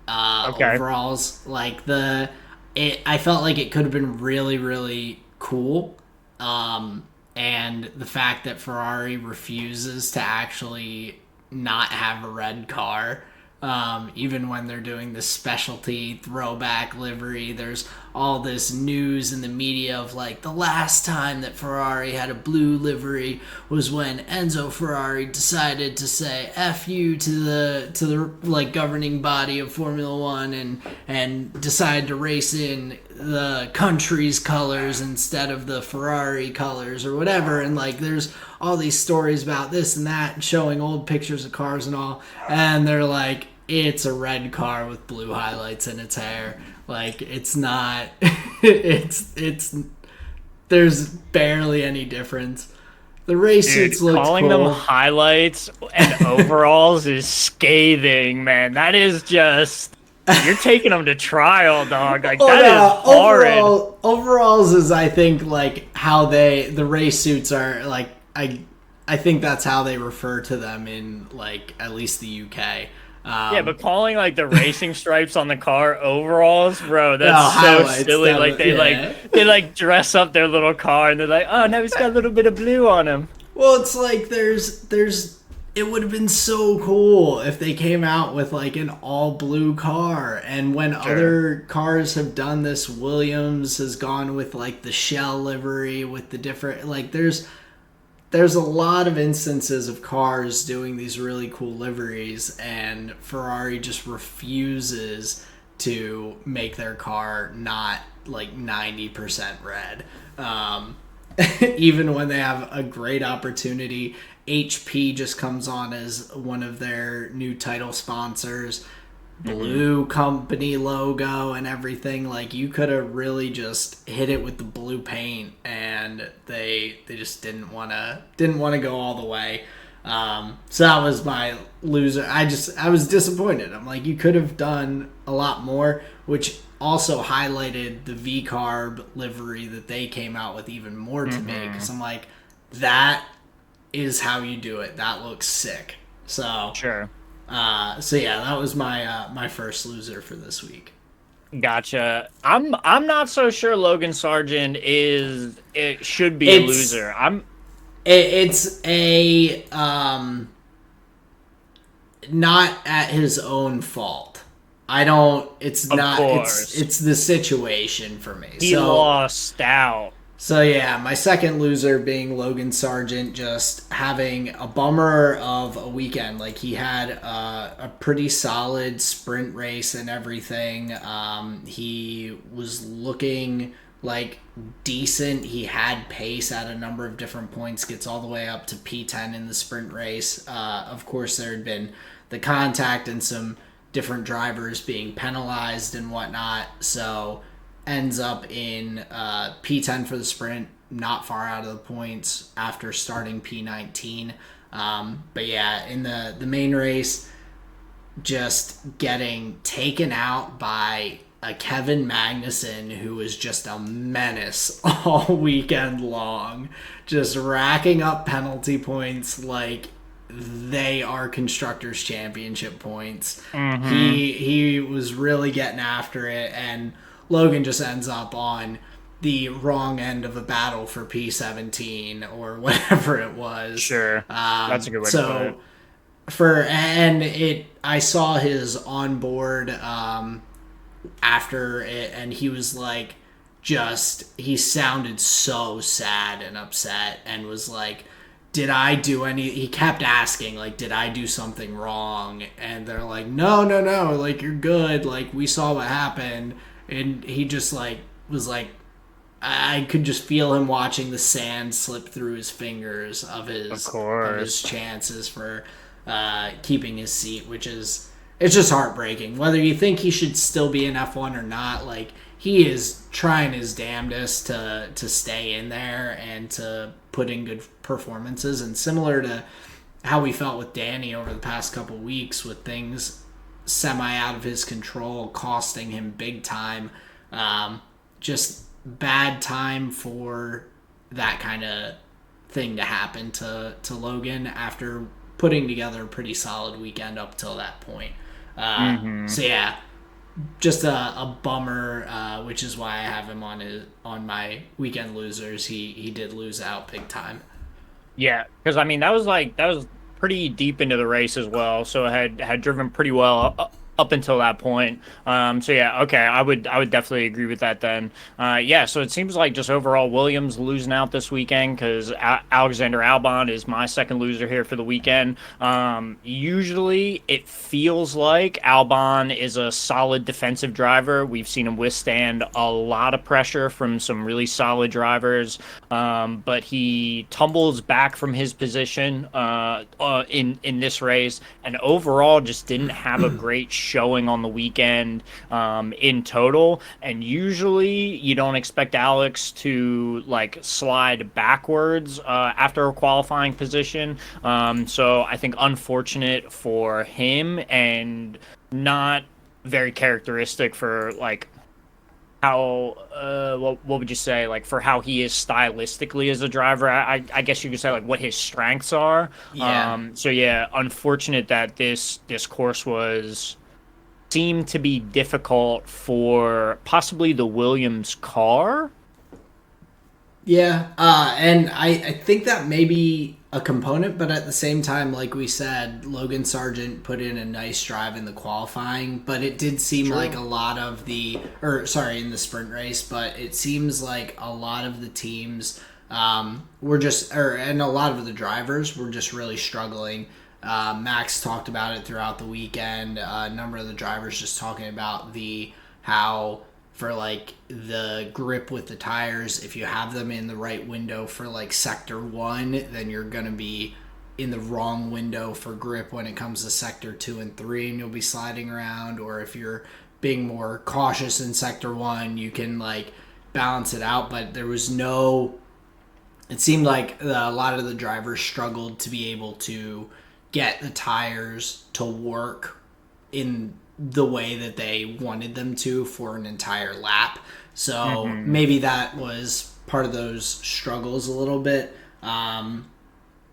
Okay. overalls. Like I felt like it could have been really really cool. And the fact that Ferrari refuses to actually not have a red car, even when they're doing this specialty throwback livery. There's all this news in the media of like the last time that Ferrari had a blue livery was when Enzo Ferrari decided to say "F you" to the like governing body of Formula One and decided to race in the country's colors instead of the Ferrari colors or whatever. And like there's all these stories about this and that and showing old pictures of cars and all, and they're like, it's a red car with blue highlights in its hair. Like it's not it's there's barely any difference. The race Dude, suits looked calling them cool. highlights and overalls is scathing, man. That is just you're taking them to trial, dog. Like Oh that is no, horrid. overalls is I think like how the race suits are like I think that's how they refer to them in like at least the UK. Yeah, but calling like the racing stripes on the car overalls, bro, No, that's so highlights. silly. Like they Yeah. dress up their little car and they're like, oh, now he's got a little bit of blue on him. Well, it's like there's it would have been so cool if they came out with like an all blue car. And when Sure. other cars have done this, Williams has gone with like the shell livery with the different like there's a lot of instances of cars doing these really cool liveries, and Ferrari just refuses to make their car not like 90% red. Even when they have a great opportunity. HP just comes on as one of their new title sponsors. Hmm. Blue company logo and everything. Like you could have really just hit it with the blue paint, and they just didn't want to go all the way. So that was my loser. I was disappointed. I'm like, you could have done a lot more, which also highlighted the V carb livery that they came out with even more to me, Hmm. because I'm like, that is how you do it. That looks sick. So Sure. so yeah, that was my first loser for this week. Gotcha. I'm not so sure Logan Sargent is it should be a It's loser. I'm it's a not at his own fault. I don't. It's of not. course. It's the situation for me. He lost out. So yeah, my second loser being Logan Sargent, just having a bummer of a weekend. Like he had a pretty solid sprint race and everything. He was looking like decent. He had pace at a number of different points. Gets all the way up to P10 in the sprint race. Of course, there had been the contact and some different drivers being penalized and whatnot. So ends up in P10 for the sprint, not far out of the points after starting P19. But yeah, in the main race, just getting taken out by a Kevin Magnussen who was just a menace all weekend long, just racking up penalty points like they are constructors championship points. Mm-hmm. He was really getting after it, and Logan just ends up on the wrong end of a battle for P17 or whatever it was. Sure. That's a good way to put it. So for and it I saw his onboard after it, and he was like, he sounded so sad and upset, and was like, did I do any, he kept asking, like, did I do something wrong? And they're like, no, no, no, like, you're good, like, we saw what happened. And he just like was like, I could just feel him watching the sand slip through his fingers Of of his course. chances for keeping his seat, which is, it's just heartbreaking. Whether you think he should still be in F1 or not, like, he is trying his damnedest to stay in there and to put in good performances. And similar to how we felt with Danny over the past couple weeks, with things semi out of his control, costing him big time. Just bad time for that kind of thing to happen to Logan after putting together a pretty solid weekend up till that point. Hmm. So yeah, just a bummer, which is why I have him on my weekend losers. He did lose out big time. Yeah, because I mean that was pretty deep into the race as well, so it had driven pretty well up until that point. So yeah, okay, I would definitely agree with that then. Yeah, so it seems like just overall Williams losing out this weekend because Alexander Albon is my second loser here for the weekend. Usually it feels like Albon is a solid defensive driver. We've seen him withstand a lot of pressure from some really solid drivers, but he tumbles back from his position in this race, and overall just didn't have a great showing on the weekend in total. And usually you don't expect Alex to like slide backwards after a qualifying position. So I think unfortunate for him and not very characteristic for like how what would you say like for how he is stylistically as a driver. I guess you could say like what his strengths are. Yeah. So yeah, unfortunate that this course was seemed to be difficult for possibly the Williams car. Yeah, and I think that may be a component, but at the same time, like we said, Logan Sargent put in a nice drive in the qualifying, but it did seem like True. a lot of or sorry, in the sprint race, but it seems like a lot of the teams were just, and a lot of the drivers were just really struggling. Max talked about it throughout the weekend. A number of the drivers just talking about how for like the grip with the tires, if you have them in the right window for like sector 1, then you're going to be in the wrong window for grip when it comes to sector 2 and 3, and you'll be sliding around. Or if you're being more cautious in sector 1, you can like balance it out. But there was no, it seemed like a lot of the drivers struggled to be able to get the tires to work in the way that they wanted them to for an entire lap. So Hmm. maybe that was part of those struggles a little bit.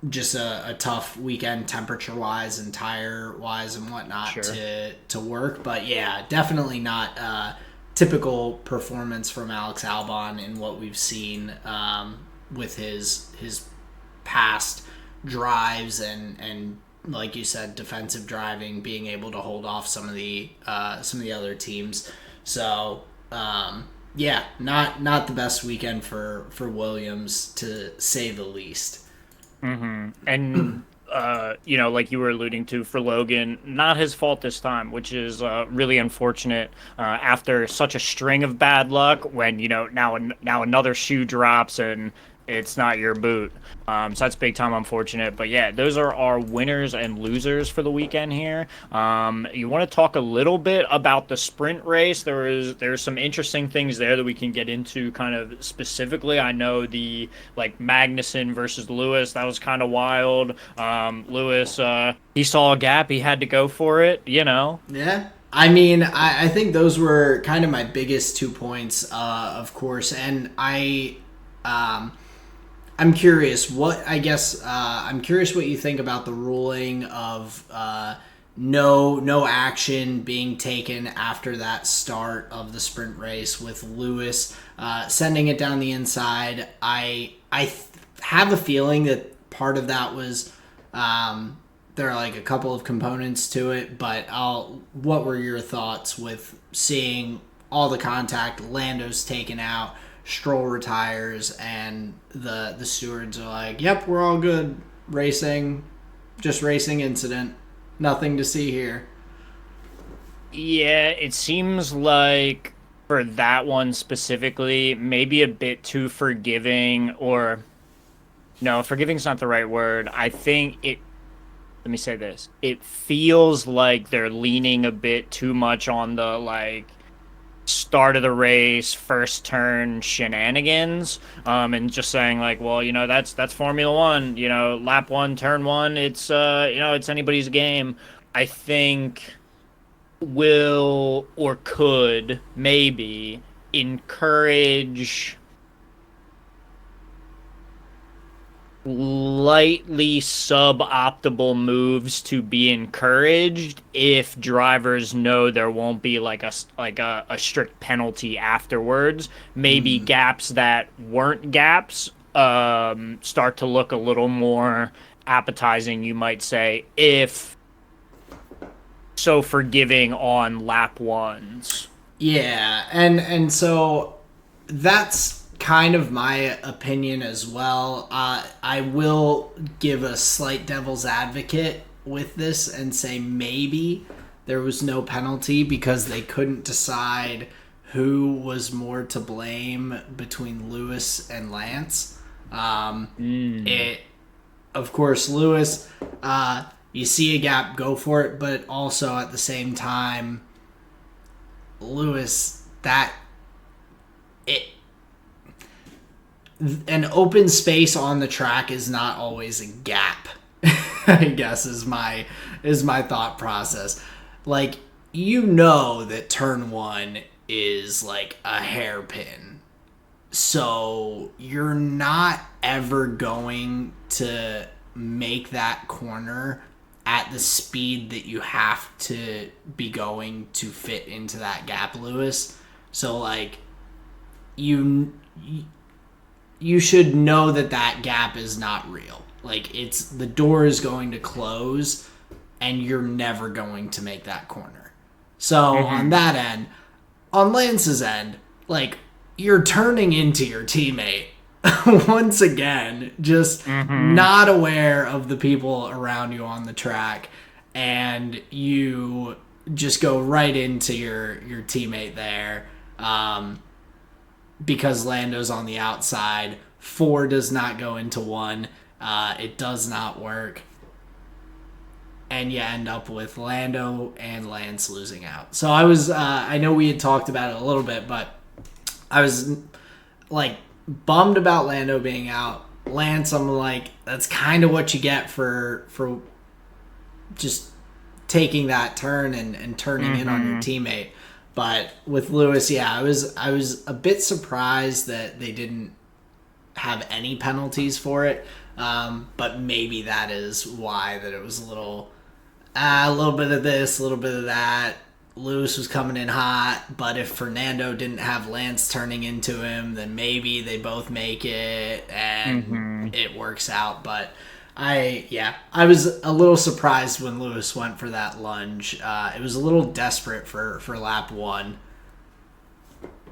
Just a tough weekend temperature wise and tire wise and whatnot Sure. to work. But yeah, definitely not typical performance from Alex Albon in what we've seen with his past drives and like you said, defensive driving, being able to hold off some of the other teams. So yeah, not the best weekend for Williams, to say the least. And you know, like you were alluding to for Logan, not his fault this time, which is really unfortunate after such a string of bad luck. When you know now another shoe drops and it's not your boot. So that's big time unfortunate. But yeah, those are our winners and losers for the weekend here. You want to talk a little bit about the sprint race? There's some interesting things there that we can get into kind of specifically. I know the like Magnussen versus Lewis, that was kind of wild. Lewis, he saw a gap, he had to go for it. You know. Yeah. I mean, I think those were kind of my biggest 2 points, of course. And um, I'm curious I'm curious what you think about the ruling of no action being taken after that start of the sprint race with Lewis sending it down the inside. I have a feeling that part of that was there are like a couple of components to it, but what were your thoughts with seeing all the contact, Lando's taken out, Stroll retires, and the stewards are like, "Yep, we're all good. Racing, just racing incident. Nothing to see here." Yeah, it seems like for that one specifically, maybe a bit too forgiving, or no, forgiving's not the right word. I think it, let me say this. It feels like they're leaning a bit too much on the like start of the race, first turn shenanigans, and just saying like, well, that's Formula One, lap one, turn one, it's it's anybody's game. I think will or could maybe encourage lightly suboptimal moves to be encouraged if drivers know there won't be like a strict penalty afterwards. Maybe gaps that weren't gaps start to look a little more appetizing, you might say, if so forgiving on lap ones. Yeah, and so that's kind of my opinion as well. I will give a slight devil's advocate with this and say maybe there was no penalty because they couldn't decide who was more to blame between Lewis and Lance. It, of course, Lewis. You see a gap, go for it, but also at the same time, Lewis, an open space on the track is not always a gap. I guess is my thought process. Like, that turn one is like a hairpin, so you're not ever going to make that corner at the speed that you have to be going to fit into that gap, Lewis. So like you should know that gap is not real. Like, the door is going to close and you're never going to make that corner. So on that end, on Lance's end, like, you're turning into your teammate once again, just not aware of the people around you on the track, and you just go right into your teammate there, because Lando's on the outside. 4 does not go into 1. It does not work, and you end up with Lando and Lance losing out. So I know we had talked about it a little bit, but I was like bummed about Lando being out. Lance, I'm like, that's kind of what you get for just taking that turn and turning in on your teammate. But with Lewis, yeah, I was a bit surprised that they didn't have any penalties for it. But maybe that is why that it was a little bit of this, a little bit of that. Lewis was coming in hot, but if Fernando didn't have Lance turning into him, then maybe they both make it and it works out. But I was a little surprised when Lewis went for that lunge. It was a little desperate for lap 1.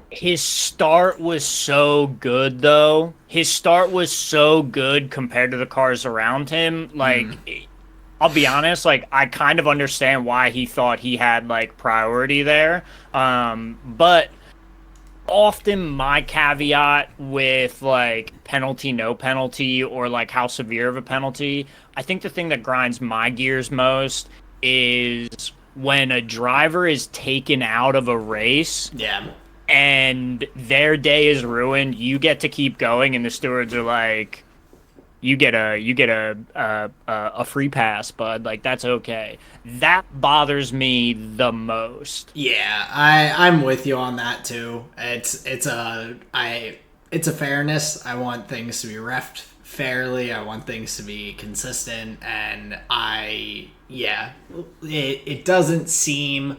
His start was so good, though. His start was so good compared to the cars around him. Like, I'll be honest, like, I kind of understand why he thought he had, like, priority there. But often my caveat with, like, penalty, no penalty, or, like, how severe of a penalty, I think the thing that grinds my gears most is when a driver is taken out of a race. Yeah. And their day is ruined, you get to keep going, and the stewards are like, you get a free pass, bud. Like, that's okay. That bothers me the most. Yeah, I'm with you on that too. It's a fairness. I want things to be reffed fairly. I want things to be consistent, and it doesn't seem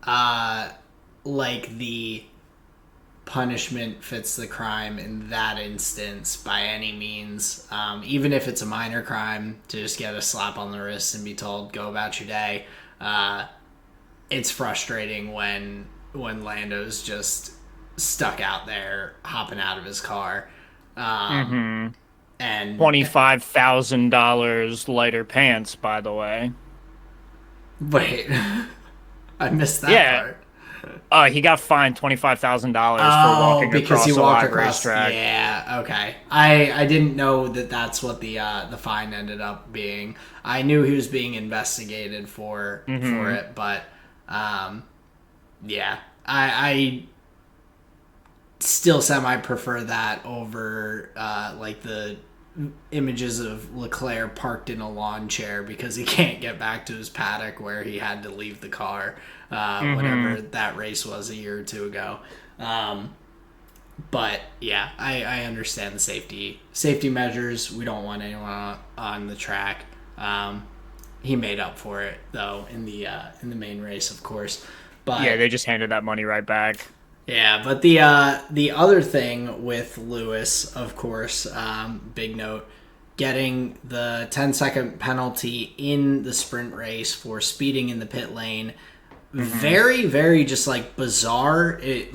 like the punishment fits the crime in that instance by any means. Even if it's a minor crime, to just get a slap on the wrist and be told, go about your day. It's frustrating when Lando's just stuck out there hopping out of his car. And $25,000 lighter pants, by the way. wait, I missed that Yeah. part. He got fined $25,000 for walking because across he a walked live across. racetrack. Yeah, okay. I didn't know that that's what the fine ended up being. I knew he was being investigated for it, but yeah, I still semi prefer that over like the images of Leclerc parked in a lawn chair because he can't get back to his paddock where he had to leave the car whatever that race was a year or two ago. But yeah, I understand the safety measures. We don't want anyone on the track. He made up for it though in the main race, of course. But Yeah, they just handed that money right back. yeah, but the other thing with Lewis, of course, big note, getting the 10-second penalty in the sprint race for speeding in the pit lane, very, very just like bizarre. It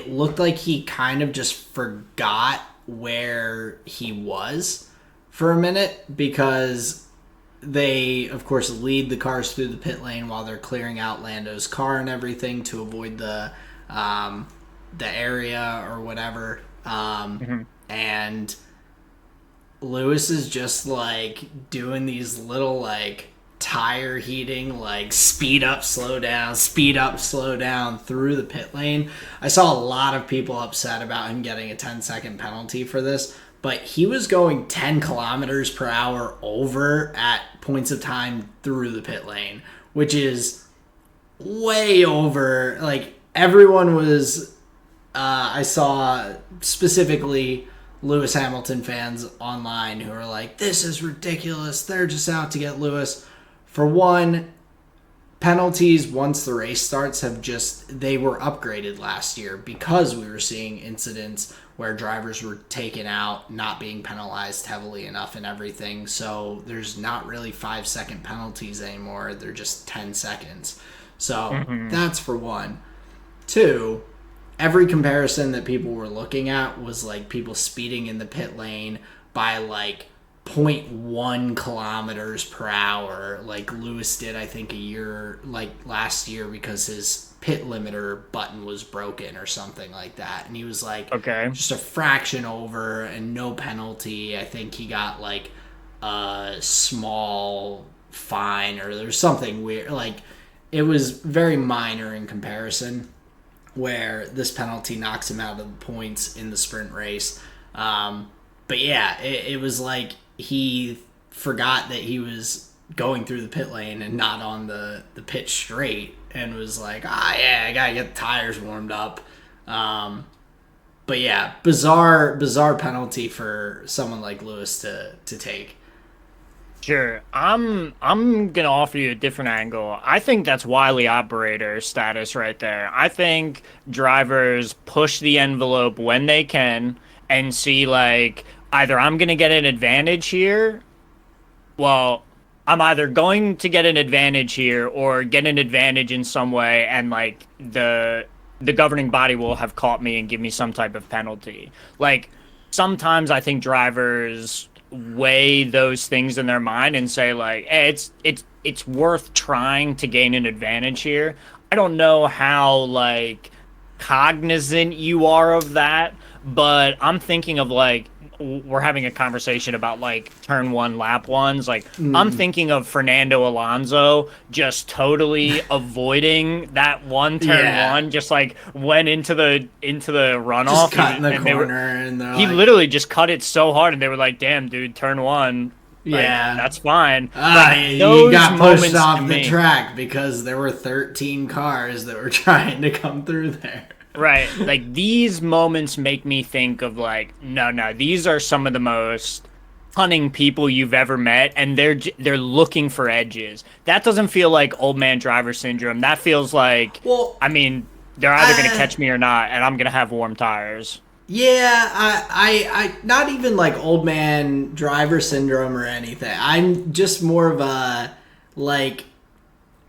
looked like he kind of just forgot where he was for a minute because they, of course, lead the cars through the pit lane while they're clearing out Lando's car and everything to avoid the area or whatever. And Lewis is just like doing these little like tire heating, like speed up, slow down through the pit lane. I saw a lot of people upset about him getting a 10-second penalty for this, but he was going 10 kilometers per hour over at points of time through the pit lane, which is way over. Like, everyone was, I saw specifically Lewis Hamilton fans online who are like, this is ridiculous. They're just out to get Lewis. For one, penalties once the race starts they were upgraded last year because we were seeing incidents where drivers were taken out, not being penalized heavily enough and everything. So there's not really 5-second penalties anymore. They're just 10 seconds. So that's for one. Two, every comparison that people were looking at was like people speeding in the pit lane by like 0.1 kilometers per hour, like Lewis did, I think, last year because his pit limiter button was broken or something like that. And he was like, Okay. just a fraction over and no penalty. I think he got like a small fine or there's something weird. Like, it was very minor in comparison, where this penalty knocks him out of the points in the sprint race. But yeah, it was like he forgot that he was going through the pit lane and not on the pit straight and was like, yeah, I gotta get the tires warmed up. But yeah, bizarre penalty for someone like Lewis to take. Sure. I'm gonna offer you a different angle. I think that's wily operator status right there. I think drivers push the envelope when they can and see like either I'm gonna get an advantage here. Well, I'm either going to get an advantage here or get an advantage in some way, and like the governing body will have caught me and give me some type of penalty. Like, sometimes I think drivers weigh those things in their mind and say like, hey, it's worth trying to gain an advantage here. I don't know how like cognizant you are of that, but I'm thinking of like, we're having a conversation about like turn one lap ones. Like, I'm thinking of Fernando Alonso just totally avoiding that one turn one, just like went into the runoff. Just cutting the corner, and he like, literally just cut it so hard, and they were like, "Damn, dude, turn one." Like, yeah, that's fine. You got pushed off the track because there were 13 cars that were trying to come through there. Right. Like, these moments make me think of like, no, these are some of the most cunning people you've ever met, and they're looking for edges. That doesn't feel like old man driver syndrome. That feels like, well, I mean, they're either going to catch me or not, and I'm going to have warm tires. Yeah, I not even like old man driver syndrome or anything. I'm just more of a like,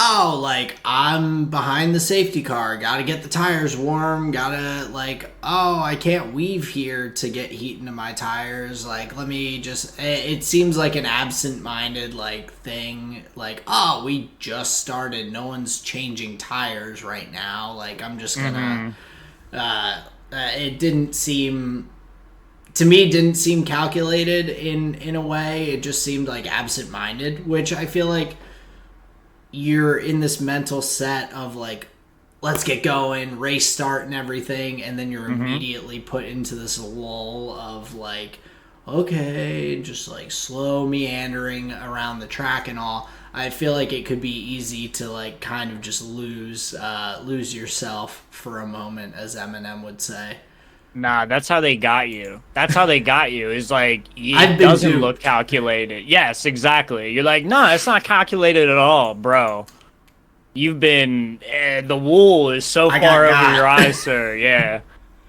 oh, like I'm behind the safety car, gotta get the tires warm, gotta like, oh, I can't weave here to get heat into my tires. Like, let me just. It seems like an absent-minded like thing. Like, oh, we just started. No one's changing tires right now. Like, I'm just gonna. It didn't seem to me didn't seem calculated in a way. It just seemed like absent-minded, which I feel like you're in this mental set of like, let's get going, race start and everything, and then you're immediately put into this lull of like, okay, just like slow meandering around the track and all. I feel like it could be easy to like kind of just lose yourself for a moment, as Eminem would say. Nah, that's how they got you. That's how they got you. Is like I've it been doesn't duped. look calculated. Yes, exactly. You're like, no, it's not calculated at all, bro. You've been the wool is so I got far over your got. eyes, sir. Yeah,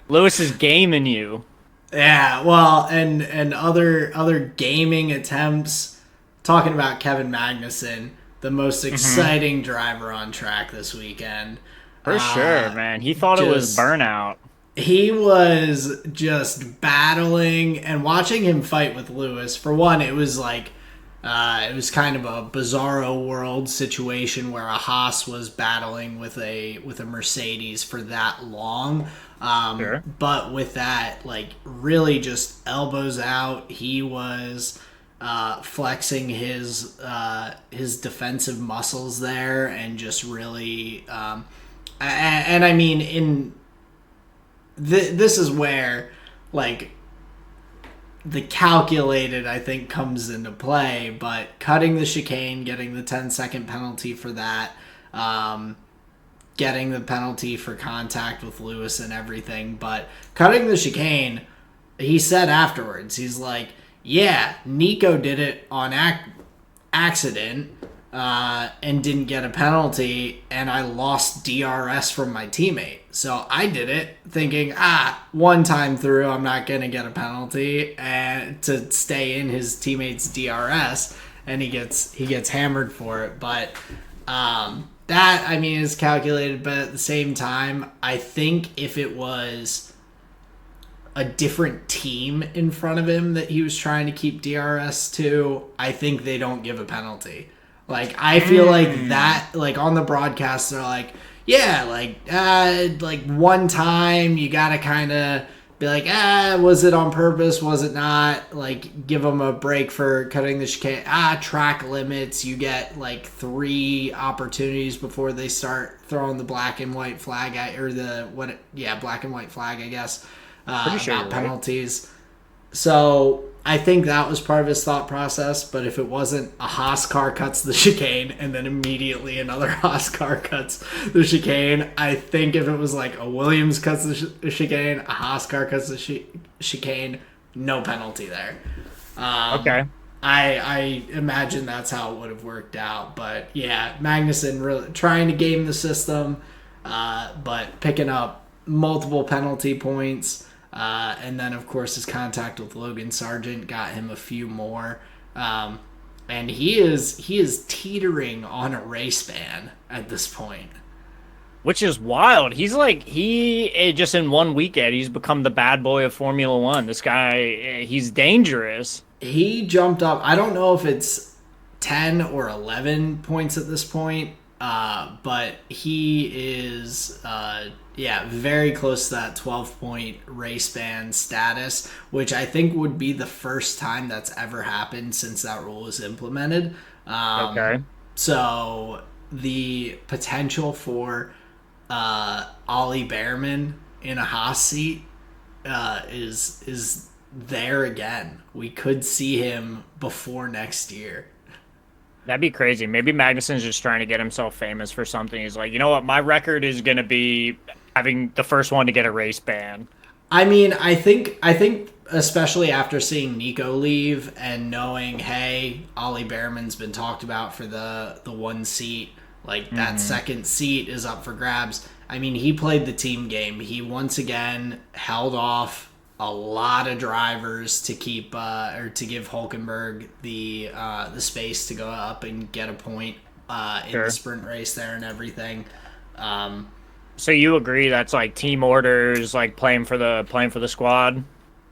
Lewis is gaming you. Yeah, well, and other gaming attempts. Talking about Kevin Magnussen, the most exciting driver on track this weekend. For sure, man. He thought it was Just burnout. he was just battling and watching him fight with Lewis. For one, it was like it was kind of a bizarro world situation where a Haas was battling with a Mercedes for that long. Sure. But with that, like really just elbows out. He was flexing his defensive muscles there and just really. And I mean, this is where like the calculated I think comes into play, but cutting the chicane, getting the 10-second penalty for that, getting the penalty for contact with Lewis and everything, but cutting the chicane, he said afterwards, he's like, yeah, Nico did it on accident and didn't get a penalty, and I lost DRS from my teammate. So I did it thinking, one time through, I'm not going to get a penalty and to stay in his teammate's DRS, and he gets hammered for it. But that, I mean, is calculated, but at the same time, I think if it was a different team in front of him that he was trying to keep DRS to, I think they don't give a penalty. Like, I feel like that, like, on the broadcast, they're like, yeah, like one time you gotta kind of be like, was it on purpose? Was it not? Like, give them a break for cutting the chicane. Track limits. You get like 3 opportunities before they start throwing the black and white flag at, or black and white flag, I guess, Pretty sure about you're right. penalties. So I think that was part of his thought process, but if it wasn't, a Haas car cuts the chicane and then immediately another Haas car cuts the chicane. I think if it was like a Williams cuts the chicane, a Haas car cuts the chicane, no penalty there. Okay. I imagine that's how it would have worked out. But yeah, Magnussen really trying to game the system, but picking up multiple penalty points. And then, of course, his contact with Logan Sargent got him a few more. And he is teetering on a race ban at this point. Which is wild. He's like, just in one weekend, he's become the bad boy of Formula One. This guy, he's dangerous. He jumped up. I don't know if it's 10 or 11 points at this point, but he is, very close to that 12-point race ban status, which I think would be the first time that's ever happened since that rule was implemented. Okay. So the potential for Ollie Behrman in a Haas seat is there again. We could see him before next year. That'd be crazy. Maybe Magnuson's just trying to get himself famous for something. He's like, you know what? My record is going to be having the first one to get a race ban. I mean, I think especially after seeing Nico leave and knowing, hey, Ollie Behrman's been talked about for the one seat, like that second seat is up for grabs. I mean, he played the team game. He once again held off a lot of drivers to keep or to give Hulkenberg the space to go up and get a point in the Sure. sprint race there and everything. So you agree that's like team orders, like playing for the squad?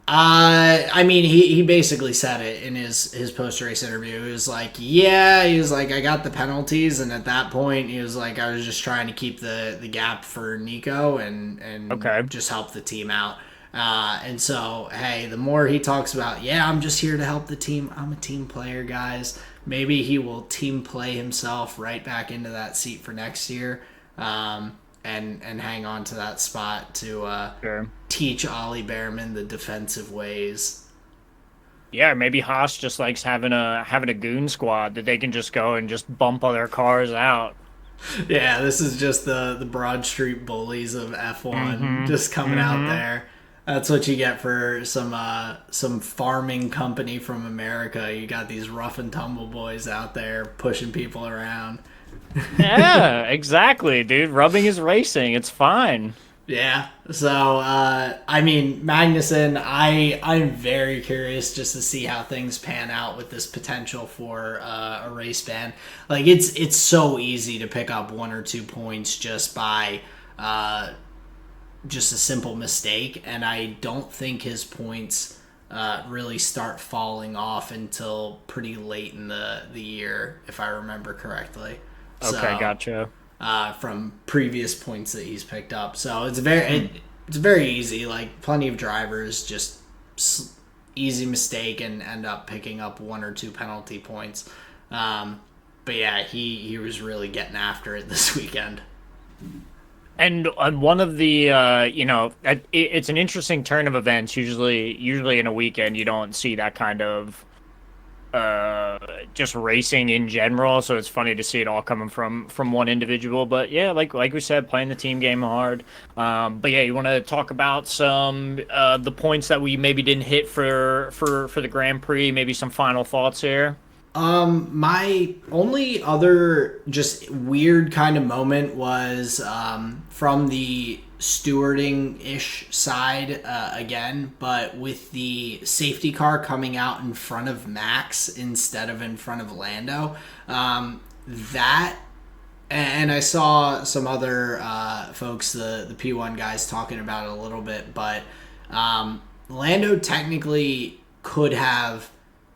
I mean, he basically said it in his post race interview. He was like, "Yeah," he was like, "I got the penalties," and at that point, he was like, "I was just trying to keep the gap for Nico and Okay. just help the team out." And so, hey, the more he talks about, yeah, I'm just here to help the team. I'm a team player, guys. Maybe he will team play himself right back into that seat for next year, and hang on to that spot to Sure. teach Ollie Behrman the defensive ways. Yeah, maybe Haas just likes having a goon squad that they can just go and just bump other cars out. Yeah, this is just the Broad Street bullies of F1 Mm-hmm. just coming out Mm-hmm. there. That's what you get for some farming company from America. You got these rough and tumble boys out there pushing people around. Yeah, exactly, dude. Rubbing is racing. It's fine. Yeah. So I mean, Magnussen, I'm very curious just to see how things pan out with this potential for a race ban. Like it's so easy to pick up 1 or 2 points just by just a simple mistake, and I don't think his points really start falling off until pretty late in the year, if I remember correctly. Okay, So gotcha. from previous points that he's picked up. So it's very easy. Like plenty of drivers just easy mistake and end up picking up 1 or 2 penalty points. But yeah, he was really getting after it this weekend. And on one of the, it's an interesting turn of events. Usually in a weekend, you don't see that kind of just racing in general. So it's funny to see it all coming from one individual. But yeah, like we said, playing the team game hard. But yeah, you want to talk about some the points that we maybe didn't hit for the Grand Prix. Maybe some final thoughts here. My only other just weird kind of moment was from the stewarding ish side again, but with the safety car coming out in front of Max instead of in front of Lando. That and I saw some other folks, the P1 guys, talking about it a little bit, but Lando technically could have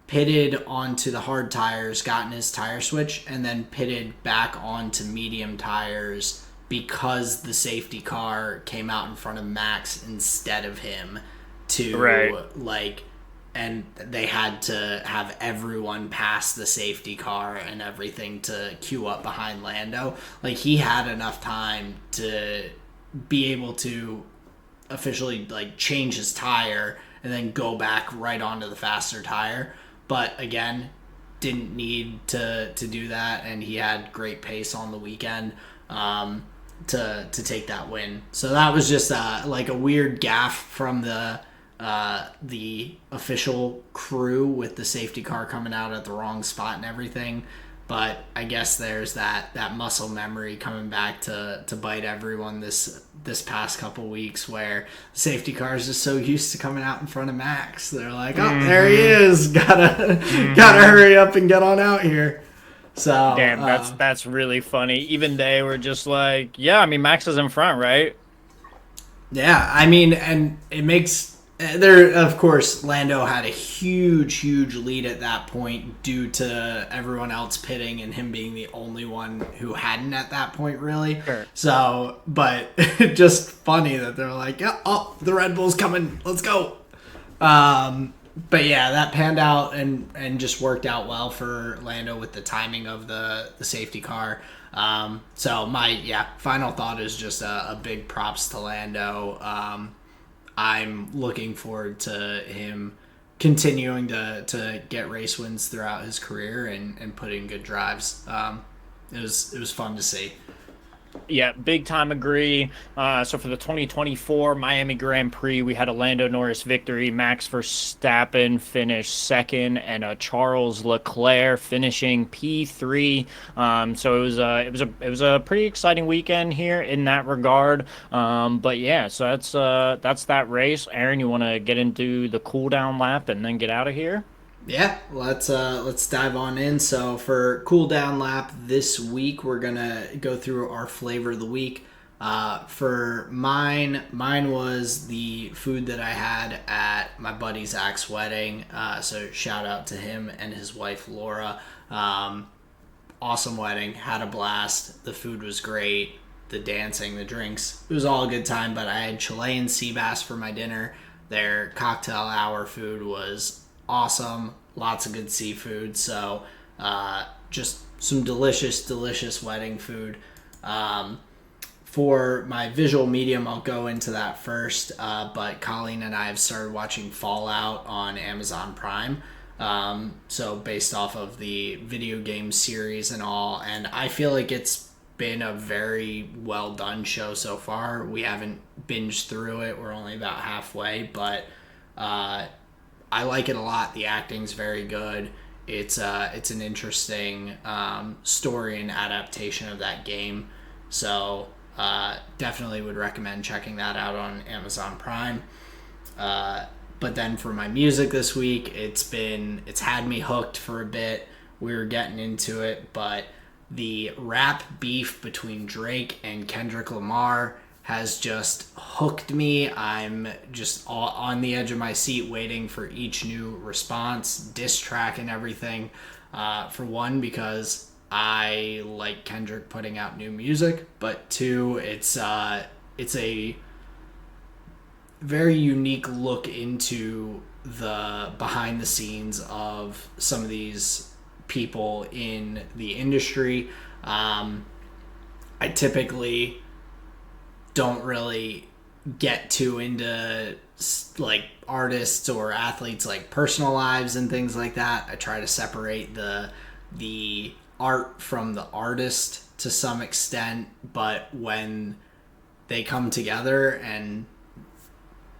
pitted onto the hard tires, gotten his tire switch, and then pitted back onto medium tires because the safety car came out in front of Max instead of him to Right. and they had to have everyone pass the safety car and everything to queue up behind Lando. Like he had enough time to be able to officially change his tire and then go back right onto the faster tire. But again, didn't need to do that, and he had great pace on the weekend to take that win. So that was just a weird gaffe from the official crew with the safety car coming out at the wrong spot and everything. But I guess there's that muscle memory coming back to bite everyone this past couple weeks, where safety cars are so used to coming out in front of Max. They're like, oh, there he is. Gotta hurry up and get on out here. So Damn, that's really funny. Even they were just like, yeah, I mean, Max is in front, right? yeah, I mean, and it makes there. Of course, Lando had a huge lead at that point due to everyone else pitting and him being the only one who hadn't at that point, really. Sure. So, but just funny that they're like, yeah, oh, the Red Bull's coming, let's go. But yeah, that panned out and just worked out well for Lando with the timing of the safety car. So my final thought is just a big props to Lando. I'm looking forward to him continuing to get race wins throughout his career and put in good drives. It was fun to see. Yeah, big time agree. So for the 2024 Miami Grand Prix, we had a Lando Norris victory. Max Verstappen finished second, and Charles Leclerc finishing P3. So it was a pretty exciting weekend here in that regard. But yeah, so that's that race. Aaron, you want to get into the cool down lap and then get out of here? Yeah, let's dive on in. So for cool down lap this week, we're gonna go through our flavor of the week. For mine was the food that I had at my buddy Zach's wedding. So shout out to him and his wife Laura. Awesome wedding, had a blast. The food was great. The dancing, the drinks, it was all a good time. But I had Chilean sea bass for my dinner. Their cocktail hour food was awesome. Lots of good seafood. So just some delicious wedding food. For my visual medium, I'll go into that first. But Colleen and I have started watching Fallout on Amazon Prime. So based off of the video game series and all, and I feel like it's been a very well done show so far. We haven't binged through it. We're only about halfway, but I like it a lot. The acting's very good. It's an interesting story and adaptation of that game. So definitely would recommend checking that out on Amazon Prime. But then for my music this week, it's had me hooked for a bit. We were getting into it, but the rap beef between Drake and Kendrick Lamar has just hooked me. I'm just on the edge of my seat waiting for each new response, diss track and everything. For one, because I like Kendrick putting out new music, but two, it's a very unique look into the behind the scenes of some of these people in the industry. I typically don't really get too into like artists or athletes like personal lives and things like that. I try to separate the art from the artist to some extent, but when they come together and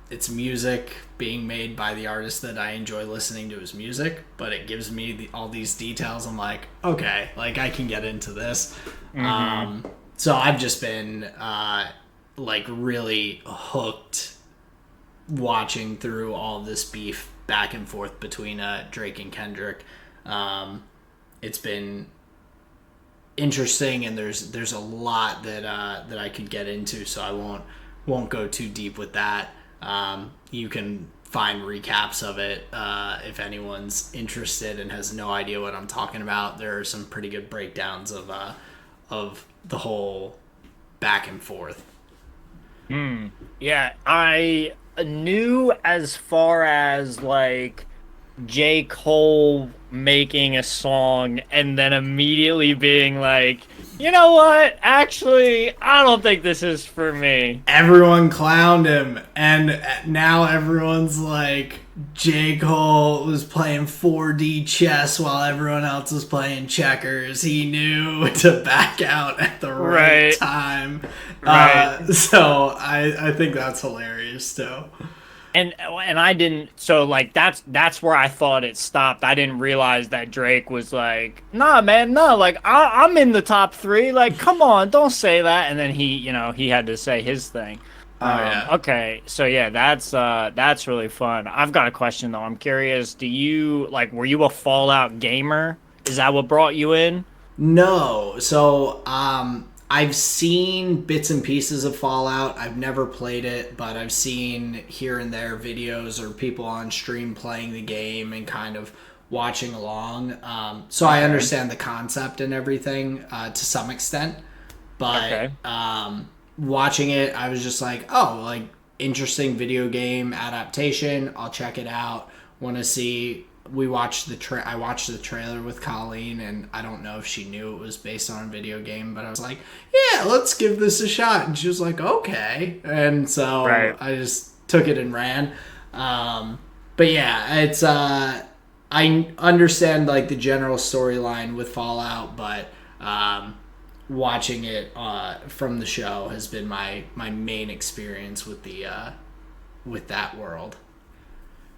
it's music being made by the artist that I enjoy listening to his music, but it gives me all these details. I'm like, okay, like I can get into this. So I've just been like really hooked watching through all of this beef back and forth between Drake and Kendrick. It's been interesting, and there's a lot that I could get into, so I won't go too deep with that. You can find recaps of it if anyone's interested and has no idea what I'm talking about. There are some pretty good breakdowns of the whole back and forth. Yeah, I knew as far as like J. Cole making a song and then immediately being like, you know what? Actually, I don't think this is for me. Everyone clowned him, and now everyone's like, J. Cole was playing 4D chess while everyone else was playing checkers. He knew to back out at the right time. Right. So I think that's hilarious too. And I didn't, so like that's where I thought it stopped. I didn't realize that Drake was like, nah man, no, like I'm in the top three, like come on, don't say that. And then he had to say his thing. Yeah. Okay, so yeah, that's really fun. I've got a question though. I'm curious, were you a Fallout gamer? Is that what brought you in? No. So I've seen bits and pieces of Fallout. I've never played it, but I've seen here and there videos or people on stream playing the game and kind of watching along. So I understand the concept and everything to some extent, but watching it, I was just like, oh, like interesting video game adaptation. I'll check it out. Want to see. I watched the trailer with Colleen, and I don't know if she knew it was based on a video game, but I was like, yeah, let's give this a shot. And she was like, okay. And so I just took it and ran. But yeah, it's I understand like the general storyline with Fallout, but watching it from the show has been my main experience with that world.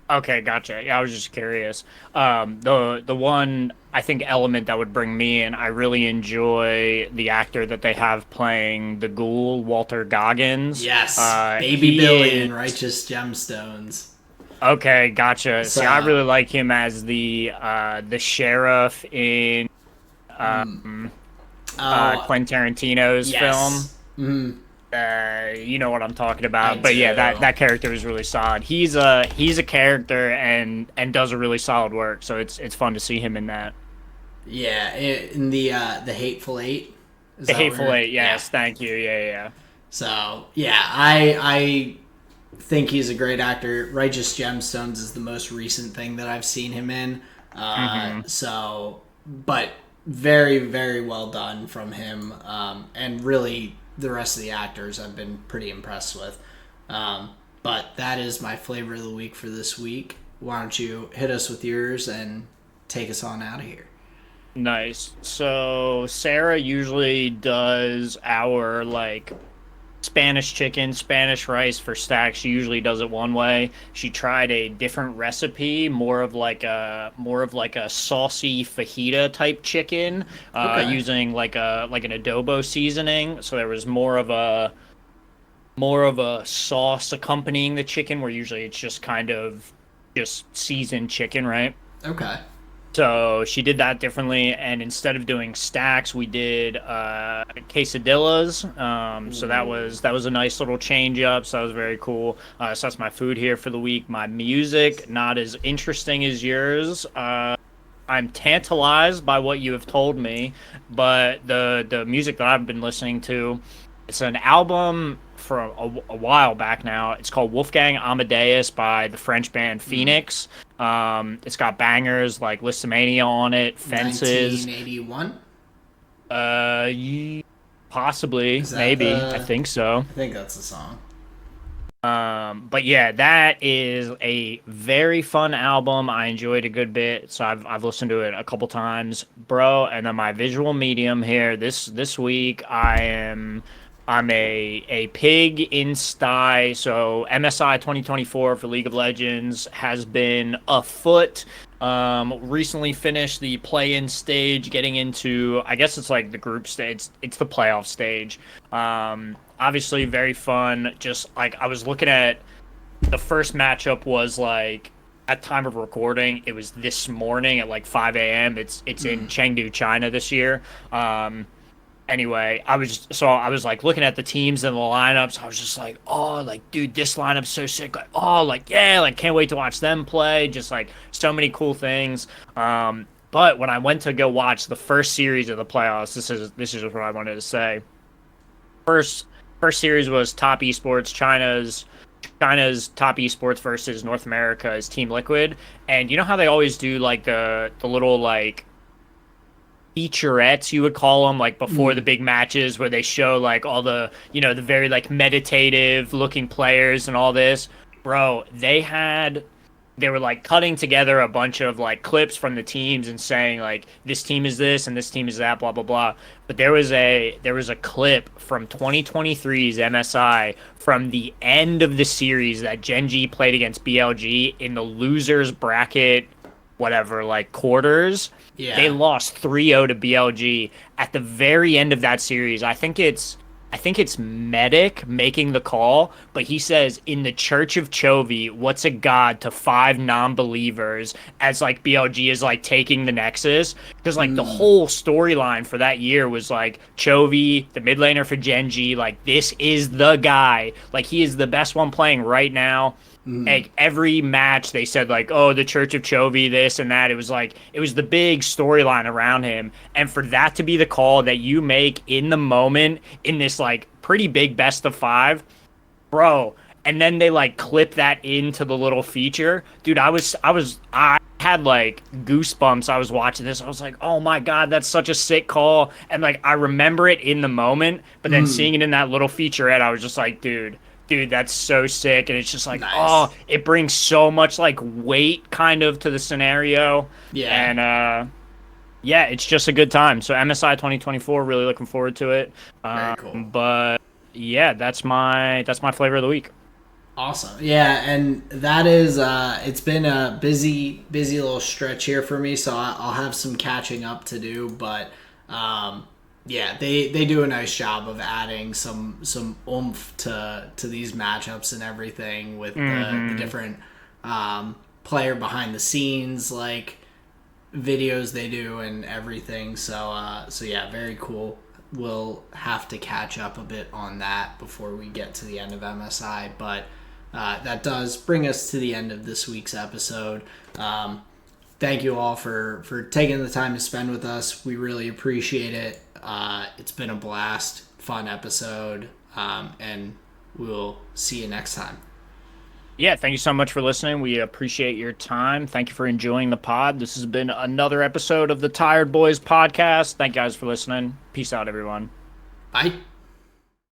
Okay, gotcha. Yeah, I was just curious. The one I think element that would bring me in, I really enjoy the actor that they have playing the Ghoul, Walter Goggins. Yes, Baby Billy He in is Righteous Gemstones. okay, gotcha. See, I So, really like him as the sheriff in oh Quentin Tarantino's film. yes, mm, You know what I'm talking I about. But yeah, that do. that character is really solid. He's a character and does a really solid work. So it's fun to see him in that. Yeah, in the Hateful Eight. Is The that Hateful where? Eight, Yeah. yes, thank you. Yeah, yeah. So yeah, I think he's a great actor. Righteous Gemstones is the most recent thing that I've seen him in. Mm-hmm. But very, very well done from him. And really, the rest of the actors I've been pretty impressed with. But that is my flavor of the week for this week. Why don't you hit us with yours and take us on out of here? Nice. So Sarah usually does our like Spanish chicken, Spanish rice for stacks. She usually does it one way. She tried a different recipe, more of like a saucy fajita type chicken, Okay. using like an adobo seasoning. So there was more of a sauce accompanying the chicken, where usually it's just kind of just seasoned chicken, right? Okay. So she did that differently, and instead of doing stacks, we did quesadillas. So that was a nice little change up. So that was very cool. So that's my food here for the week. My music, not as interesting as yours. I'm tantalized by what you have told me, but the music that I've been listening to, it's an album from a while back now. It's called Wolfgang Amadeus by the French band Phoenix. It's got bangers like Listomania on it, Fences. 1981. Possibly, Is that maybe. I the? think so. I think that's the song. But yeah, that is a very fun album. I enjoyed a good bit, so I've listened to it a couple times, bro. And then my visual medium here this week, I'm a pig in sty. So MSI 2024 for League of Legends has been afoot. Recently finished the play-in stage, getting into, I guess it's like the group stage. It's the playoff stage. Obviously very fun. Just like I was looking at the first matchup was like at time of recording, it was this morning at like 5 a.m. It's in Chengdu, China this year. Anyway, I was like looking at the teams and the lineups. I was just like, oh, like dude, this lineup's so sick. Like, oh, like yeah, like can't wait to watch them play. Just like so many cool things. But when I went to go watch the first series of the playoffs, this is what I wanted to say. First first series was top esports, China's top esports versus North America's Team Liquid. And you know how they always do like the little like featurettes, you would call them, like before the big matches, where they show like all the, the very like meditative looking players and all this. Bro, they were like cutting together a bunch of like clips from the teams and saying like this team is this and this team is that, blah blah blah. But there was a clip from 2023's MSI from the end of the series that Gen G played against BLG in the losers bracket, whatever, like quarters. They Yeah. lost 3-0 to BLG at the very end of that series. I think it's Medic making the call, but he says in the Church of Chovy, what's a god to five non-believers, as like BLG is like taking the Nexus, because like the whole storyline for that year was like Chovy, the mid laner for Gen G, like this is the guy, like he is the best one playing right now. Like every match they said like, oh, the Church of Chovy, this and that. It was the big storyline around him. And for that to be the call that you make in the moment in this like pretty big best of five, bro. And then they like clip that into the little feature. Dude, I had like goosebumps. I was watching this. I was like, oh my God, that's such a sick call. And like I remember it in the moment, but then seeing it in that little featurette, I was just like, dude, that's so sick. And it's just like, Nice. oh, it brings so much like weight kind of to the scenario. Yeah. And Yeah, it's just a good time. So MSI 2024, really looking forward to it. Very cool. But yeah, that's my flavor of the week. Awesome. Yeah, and that is it's been a busy little stretch here for me, so I'll have some catching up to do, but yeah, they do a nice job of adding some oomph to these matchups and everything with the different player behind the scenes like videos they do and everything. So yeah, very cool. We'll have to catch up a bit on that before we get to the end of MSI, but that does bring us to the end of this week's episode. Thank you all for taking the time to spend with us. We really appreciate it. It's been a blast, fun episode, and we'll see you next time. Yeah, thank you so much for listening. We appreciate your time. Thank you for enjoying the pod. This has been another episode of the Tyred Boys podcast. Thank you guys for listening. Peace out, everyone. Bye.